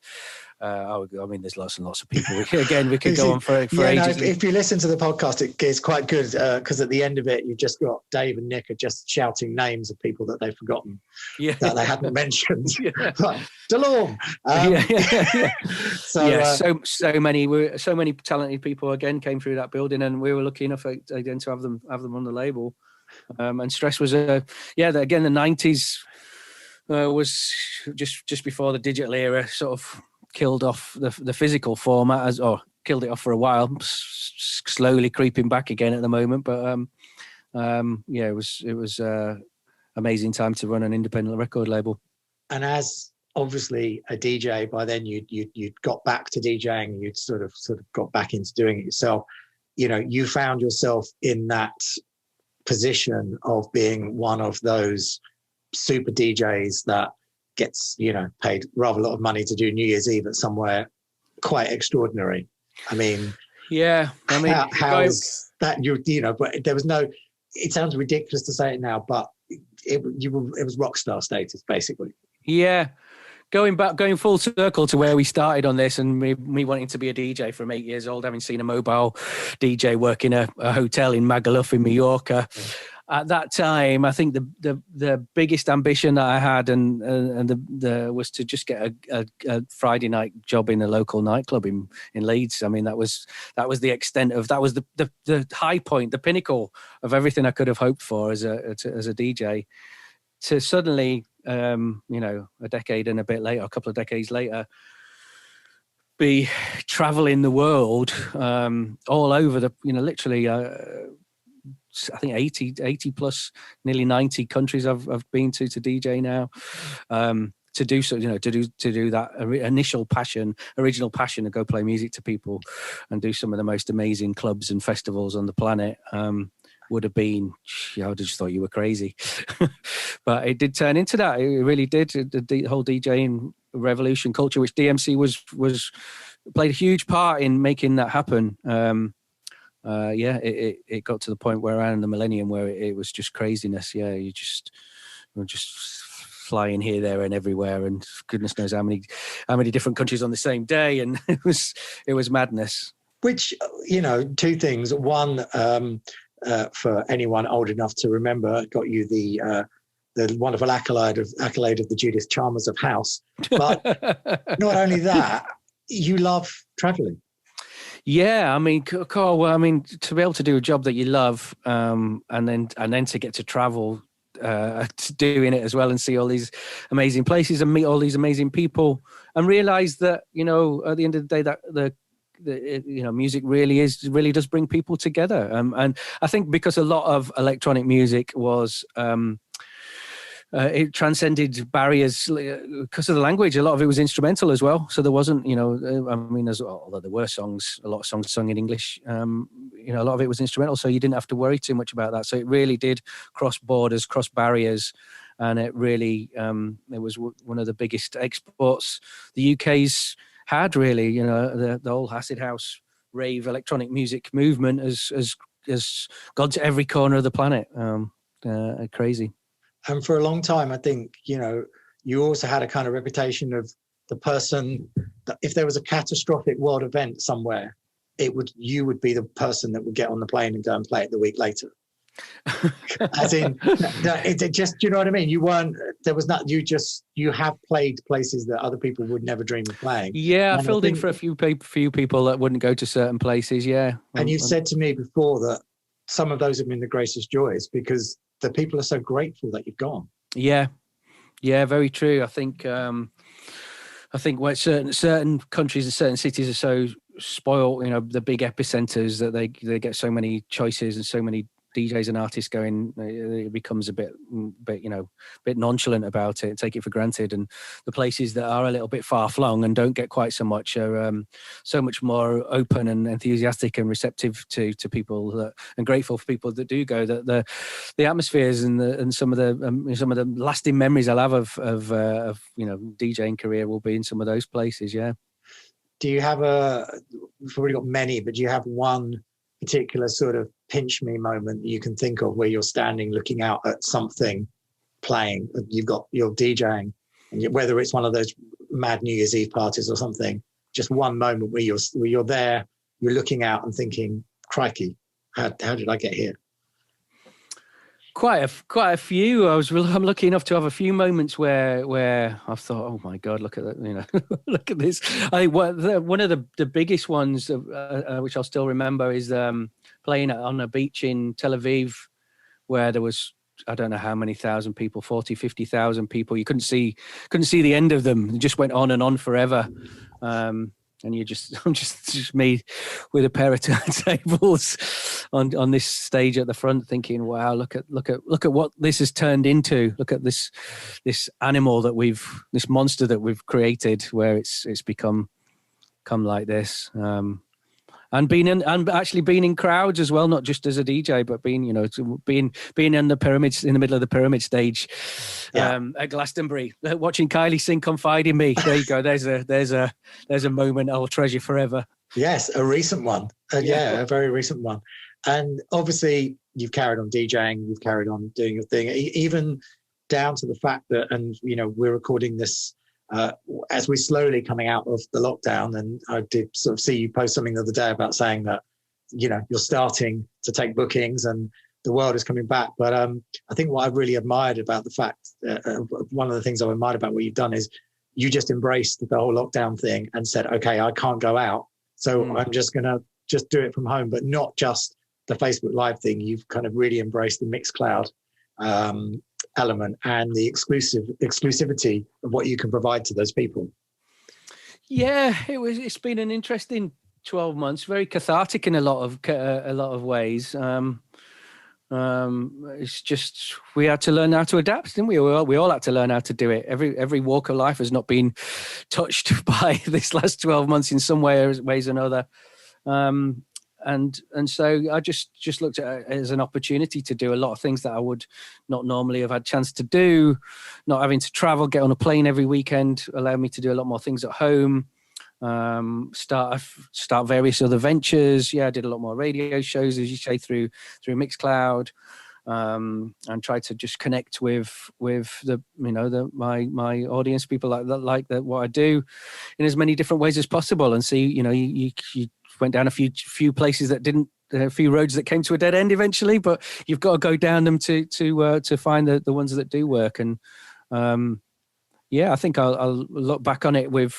there's lots and lots of people. We could go on for ages. No, if you listen to the podcast, it's quite good because at the end of it, you've just got Dave and Nick are just shouting names of people that they've forgotten, that they hadn't mentioned. Like DeLorme. So many talented people again came through that building, and we were lucky enough again to have them on the label. And Stress was the 90s was just before the digital era sort of killed off the physical format, killed it off for a while, slowly creeping back again at the moment. But it was amazing time to run an independent record label. And as obviously a DJ, by then you'd got back to DJing, you'd sort of got back into doing it yourself. You found yourself in that position of being one of those super DJs that gets paid rather a lot of money to do New Year's Eve at somewhere quite extraordinary. How is that? But there was no. It sounds ridiculous to say it now, but it was Rockstar Status basically. Yeah. Going full circle to where we started on this, and me wanting to be a DJ from 8 years old, having seen a mobile DJ work in a hotel in Magaluf in Mallorca. At that time, I think the biggest ambition that I had and was to just get a Friday night job in a local nightclub in Leeds. I mean, that was the extent of that was the high point, the pinnacle of everything I could have hoped for as a DJ. To suddenly, a decade and a bit later, a couple of decades later, be traveling the world, all over literally. I think 80 plus, nearly 90 countries I've been to DJ now. To do so, to do that original passion to go play music to people and do some of the most amazing clubs and festivals on the planet. Would have been, I just thought you were crazy. But it did turn into that. It really did. The whole DJing revolution culture, which DMC was played a huge part in making that happen. It got to the point where around the millennium where it was just craziness. Yeah, you were just flying here, there, and everywhere, and goodness knows how many different countries on the same day, and it was madness. Which two things. One, for anyone old enough to remember, got you the wonderful accolade of the Judith Chalmers of House. But not only that, you love traveling. Yeah, I mean, Carl. Well, I mean, to be able to do a job that you love, and then to get to travel, doing it as well, and see all these amazing places and meet all these amazing people, and realize that at the end of the day that the music really does bring people together. And I think because a lot of electronic music was. It transcended barriers because of the language. A lot of it was instrumental as well. So there wasn't, although there were a lot of songs sung in English, a lot of it was instrumental. So you didn't have to worry too much about that. So it really did cross borders, cross barriers. And it really, it was one of the biggest exports the UK's had, really. The whole acid house, rave, electronic music movement has gone to every corner of the planet. Crazy. And for a long time, I think, you also had a kind of reputation of the person that if there was a catastrophic world event somewhere, you would be the person that would get on the plane and go and play it the week later. As in, it just, you know what I mean? You weren't, there was not, you have played places that other people would never dream of playing. Yeah, And I filled in for a few people that wouldn't go to certain places. Yeah. And you've said to me before that some of those have been the greatest joys because the people are so grateful that you've gone. Yeah. Yeah, very true. I think where certain countries and certain cities are so spoiled, you know, the big epicenters that they get so many choices and so many DJs and artists going, it becomes a bit nonchalant about it, take it for granted. And the places that are a little bit far flung and don't get quite so much are so much more open and enthusiastic and receptive to people and grateful for people that do go. That the atmospheres and some of the lasting memories I'll have of DJing career will be in some of those places. Yeah. Do you have you've already got many, but do you have one particular sort of pinch me moment you can think of where you're standing looking out at something playing, you're DJing, and whether it's one of those mad New Year's Eve parties or something, just one moment where you're there, you're looking out and thinking, crikey, how did I get here? Quite a few. I'm lucky enough to have a few moments where I've thought, oh my God, look at that, look at this. I think one of the biggest ones, which I'll still remember, is playing on a beach in Tel Aviv, where there was, I don't know how many thousand people, 40, 50,000 people. You couldn't see the end of them. It just went on and on forever. And I'm just me with a pair of turntables on this stage at the front, thinking, "Wow, look at what this has turned into. Look at this animal this monster that we've created, where it's become like this." And actually being in crowds as well, not just as a DJ, but being in the pyramids, in the middle of the pyramid stage, at Glastonbury, watching Kylie sing "Confide in Me." There you go. There's a moment I will treasure forever. Yes, a recent one. A very recent one. And obviously, you've carried on DJing, you've carried on doing your thing, even down to the fact that, and we're recording this as we're slowly coming out of the lockdown. And I did sort of see you post something the other day about saying that, you're starting to take bookings and the world is coming back. But I think what I've really admired about the fact, one of the things I've admired about what you've done is you just embraced the whole lockdown thing and said, okay, I can't go out, so I'm just going to just do it from home, but not just the Facebook Live thing. You've kind of really embraced the Mixcloud element and the exclusivity of what you can provide to those people. Yeah, it's been an interesting 12 months, very cathartic in a lot of ways. It's just, we had to learn how to adapt, didn't we? We all had to learn how to do it. Every walk of life has not been touched by this last 12 months in some ways or another. And so I just looked at it as an opportunity to do a lot of things that I would not normally have had a chance to do. Not having to travel, get on a plane every weekend, allowed me to do a lot more things at home. Start various other ventures. Yeah, I did a lot more radio shows, as you say, through Mixcloud, and tried to just connect with my audience, people like what I do, in as many different ways as possible. And see, you went down a few places that didn't, a few roads that came to a dead end eventually, but you've got to go down them to find the ones that do work. And I think I'll look back on it with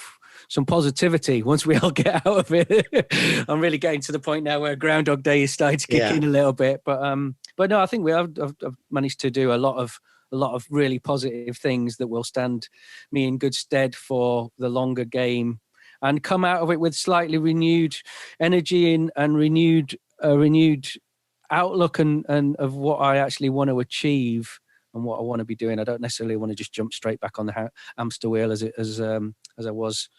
some positivity once we all get out of it. I'm really getting to the point now where Groundhog Day is starting to kick in a little bit, but no, I think I've managed to do a lot of really positive things that will stand me in good stead for the longer game, and come out of it with slightly renewed energy and renewed outlook and of what I actually want to achieve and what I want to be doing. I don't necessarily want to just jump straight back on the hamster wheel as I was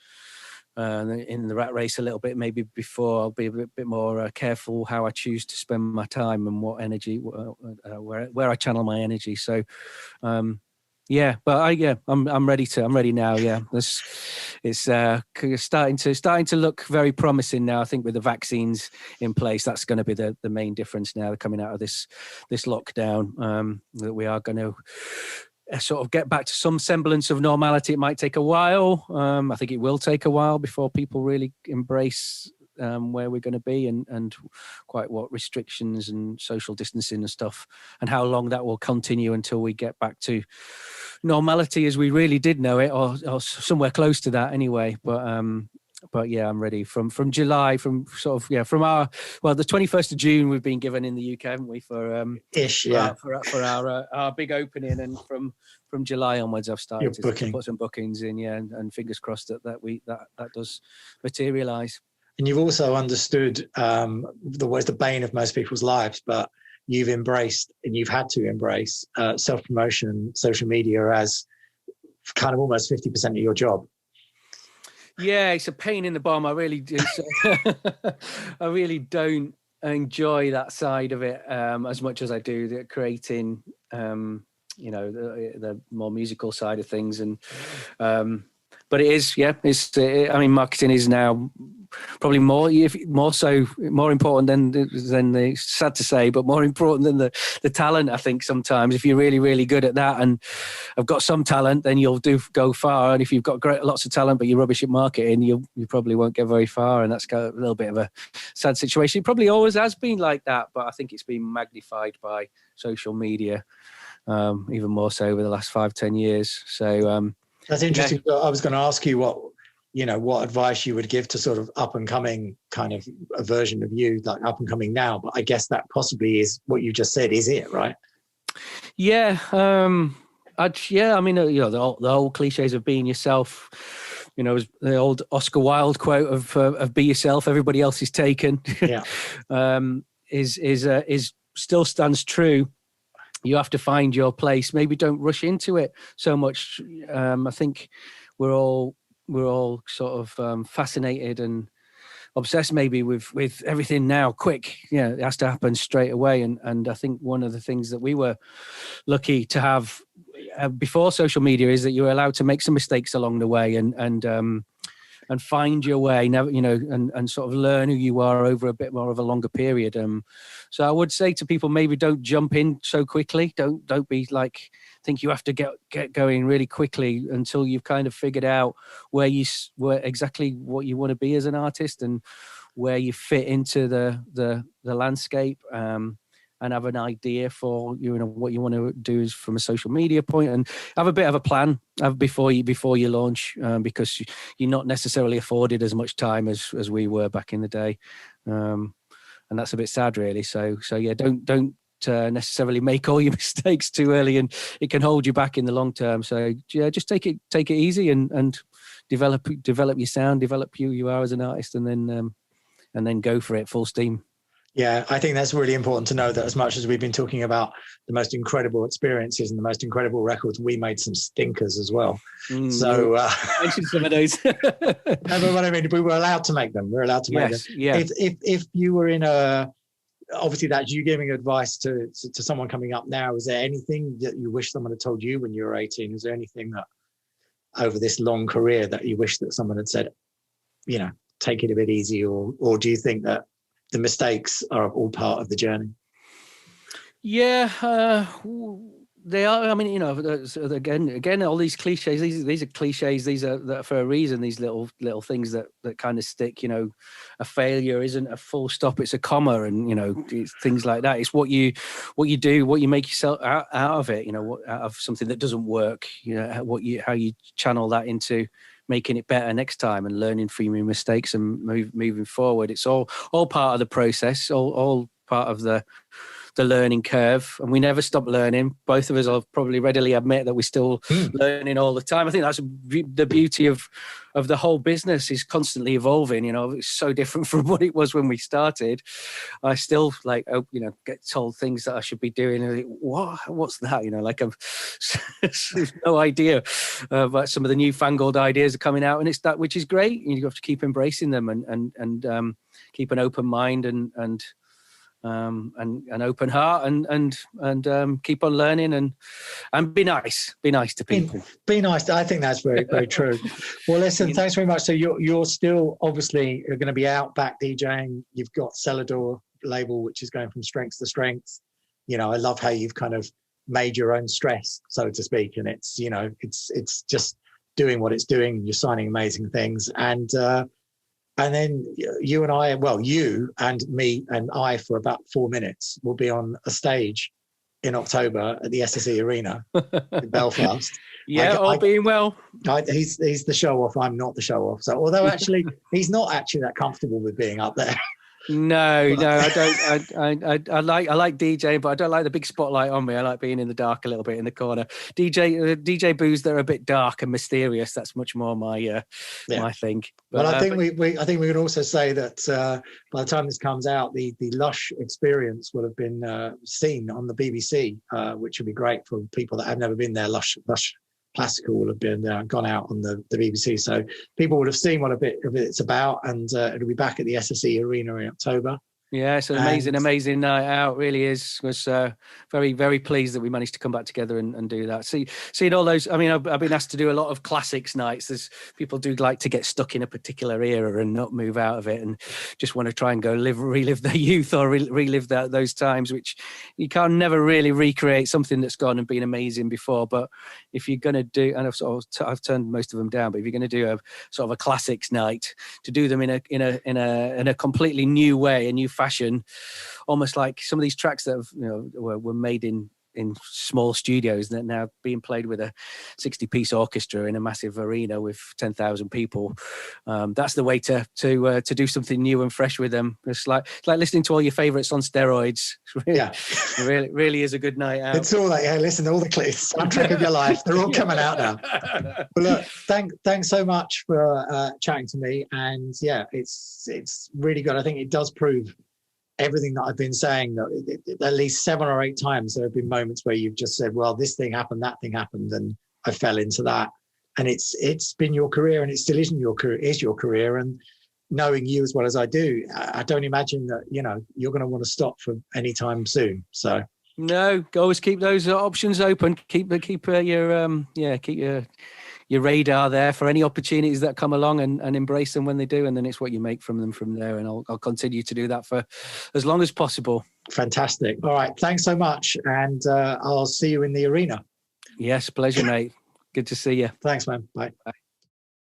in the rat race a little bit. Maybe before, I'll be a bit more careful how I choose to spend my time and what energy, where I channel my energy. So, I'm ready now. Yeah, it's starting to look very promising now. I think with the vaccines in place, that's going to be the main difference now coming out of this lockdown, that we are going to sort of get back to some semblance of normality. It might take a while. I think it will take a while before people really embrace where we're going to be and quite what restrictions and social distancing and stuff, and how long that will continue until we get back to normality as we really did know it, or somewhere close to that anyway. But yeah, I'm ready from July, from sort of, from the 21st of June we've been given in the UK, haven't we, for our big opening, and from July onwards I've started to put some bookings in, and fingers crossed that does materialize. And you've also understood the bane of most people's lives, but you've embraced, and you've had to embrace, self-promotion, social media as kind of almost 50% of your job. Yeah, it's a pain in the bum. I really do. I really don't enjoy that side of it as much as I do the creating, the more musical side of things. And but it is, marketing is now probably more important than the, sad to say, but more important than the talent. I think sometimes if you're really, really good at that and have got some talent, then you'll go far. And if you've got lots of talent, but you're rubbish at marketing, you probably won't get very far. And that's a little bit of a sad situation. It probably always has been like that, but I think it's been magnified by social media, even more so over the last 5-10 years. So, that's interesting. Yeah. I was going to ask you what advice you would give to sort of up and coming, kind of a version of you, like up and coming now. But I guess that possibly is what you just said, is it, right? Yeah. The whole cliches of being yourself, the old Oscar Wilde quote of be yourself, everybody else is taken. Yeah. is still stands true. You have to find your place. Maybe don't rush into it so much. I think we're all sort of fascinated and obsessed maybe with everything now quick. It has to happen straight away. And I think one of the things that we were lucky to have before social media is that you were allowed to make some mistakes along the way and find your way, and sort of learn who you are over a bit more of a longer period. So I would say to people, maybe don't jump in so quickly. Don't be like, think you have to get going really quickly until you've kind of figured out where exactly what you want to be as an artist and where you fit into the landscape. And have an idea for what you want to do is from a social media point, and have a bit of a plan before you launch, because you're not necessarily afforded as much time as we were back in the day, and that's a bit sad, really. So yeah, don't necessarily make all your mistakes too early, and it can hold you back in the long term. So yeah, just take it easy and develop your sound, develop who you are as an artist, and then go for it full steam. Yeah, I think that's really important to know, that as much as we've been talking about the most incredible experiences and the most incredible records, we made some stinkers as well. So mention some of those. No, but what I mean, we were allowed to make them. We're allowed to make them. Yeah. If you were in obviously that's you giving advice to someone coming up now, is there anything that you wish someone had told you when you were 18? Is there anything that over this long career that you wish that someone had said, take it a bit easy, or do you think that the mistakes are all part of the journey? Yeah, they are. I mean, again, all these cliches. These are cliches. These are for a reason. These little things that kind of stick. A failure isn't a full stop; it's a comma, and things like that. It's what you do, what you make yourself out of it. Out of something that doesn't work. How you channel that into making it better next time and learning from your mistakes and moving forward. It's all part of the process, all part of the learning curve, and we never stop learning. Both of us will probably readily admit that we're still learning all the time. I think that's the beauty of the whole business, is constantly evolving. It's so different from what it was when we started. I still get told things that I should be doing, and what's that? I've no idea. But some of the newfangled ideas are coming out, and it's that which is great. You have to keep embracing them and keep an open mind and an open heart and keep on learning and be nice to people. Be nice. I think that's very, very true. Well, listen, thanks very much. So you're still obviously going to be out back DJing. You've got Celador label, which is going from strength to strength. I love how you've kind of made your own stress, so to speak, and it's it's just doing what it's doing. You're signing amazing things, and And then you and me and I for about 4 minutes will be on a stage in October at the SSE Arena in Belfast. Yeah, all being well. He's the show off. I'm not the show off. So although actually he's not actually that comfortable with being up there. No, I don't. I like DJing, but I don't like the big spotlight on me. I like being in the dark a little bit in the corner. DJ booths that are a bit dark and mysterious. That's much more my thing. But, I think we would also say that by the time this comes out, the Lush experience will have been seen on the BBC, which would be great for people that have never been there. Lush Classical will have been gone out on the BBC, so people would have seen what a bit of it's about, and it'll be back at the SSE Arena in October. Yeah, it's an amazing night out. Really is. Was very, very pleased that we managed to come back together and do that. Seeing all those. I mean, I've been asked to do a lot of classics nights. There's people do like to get stuck in a particular era and not move out of it, and just want to try and go relive their youth or relive those times, which you can never really recreate something that's gone and been amazing before. But if you're going to do, and I've turned most of them down, but if you're going to do a sort of a classics night, to do them in a completely new way, a new fashion, almost like some of these tracks that have, were made in small studios that are now being played with a 60-piece orchestra in a massive arena with 10,000 people. That's the way to do something new and fresh with them. It's like listening to all your favorites on steroids. Really is a good night out. It's all like, listen, all the clips, soundtrack of your life, they're all coming out now. But look, thanks so much for chatting to me. And yeah, it's really good. I think it does prove everything that I've been saying, that at least 7 or 8 times there have been moments where you've just said, well, this thing happened, that thing happened, and I fell into that. And it's been your career, and it still is your career. And knowing you as well as I do, I don't imagine that, you're going to want to stop for any time soon. So no, always keep those options open. Keep your radar there for any opportunities that come along, and embrace them when they do. And then it's what you make from them from there. And I'll continue to do that for as long as possible. Fantastic. All right. Thanks so much. And I'll see you in the arena. Yes, pleasure, mate. Good to see you. Thanks, man. Bye. Bye.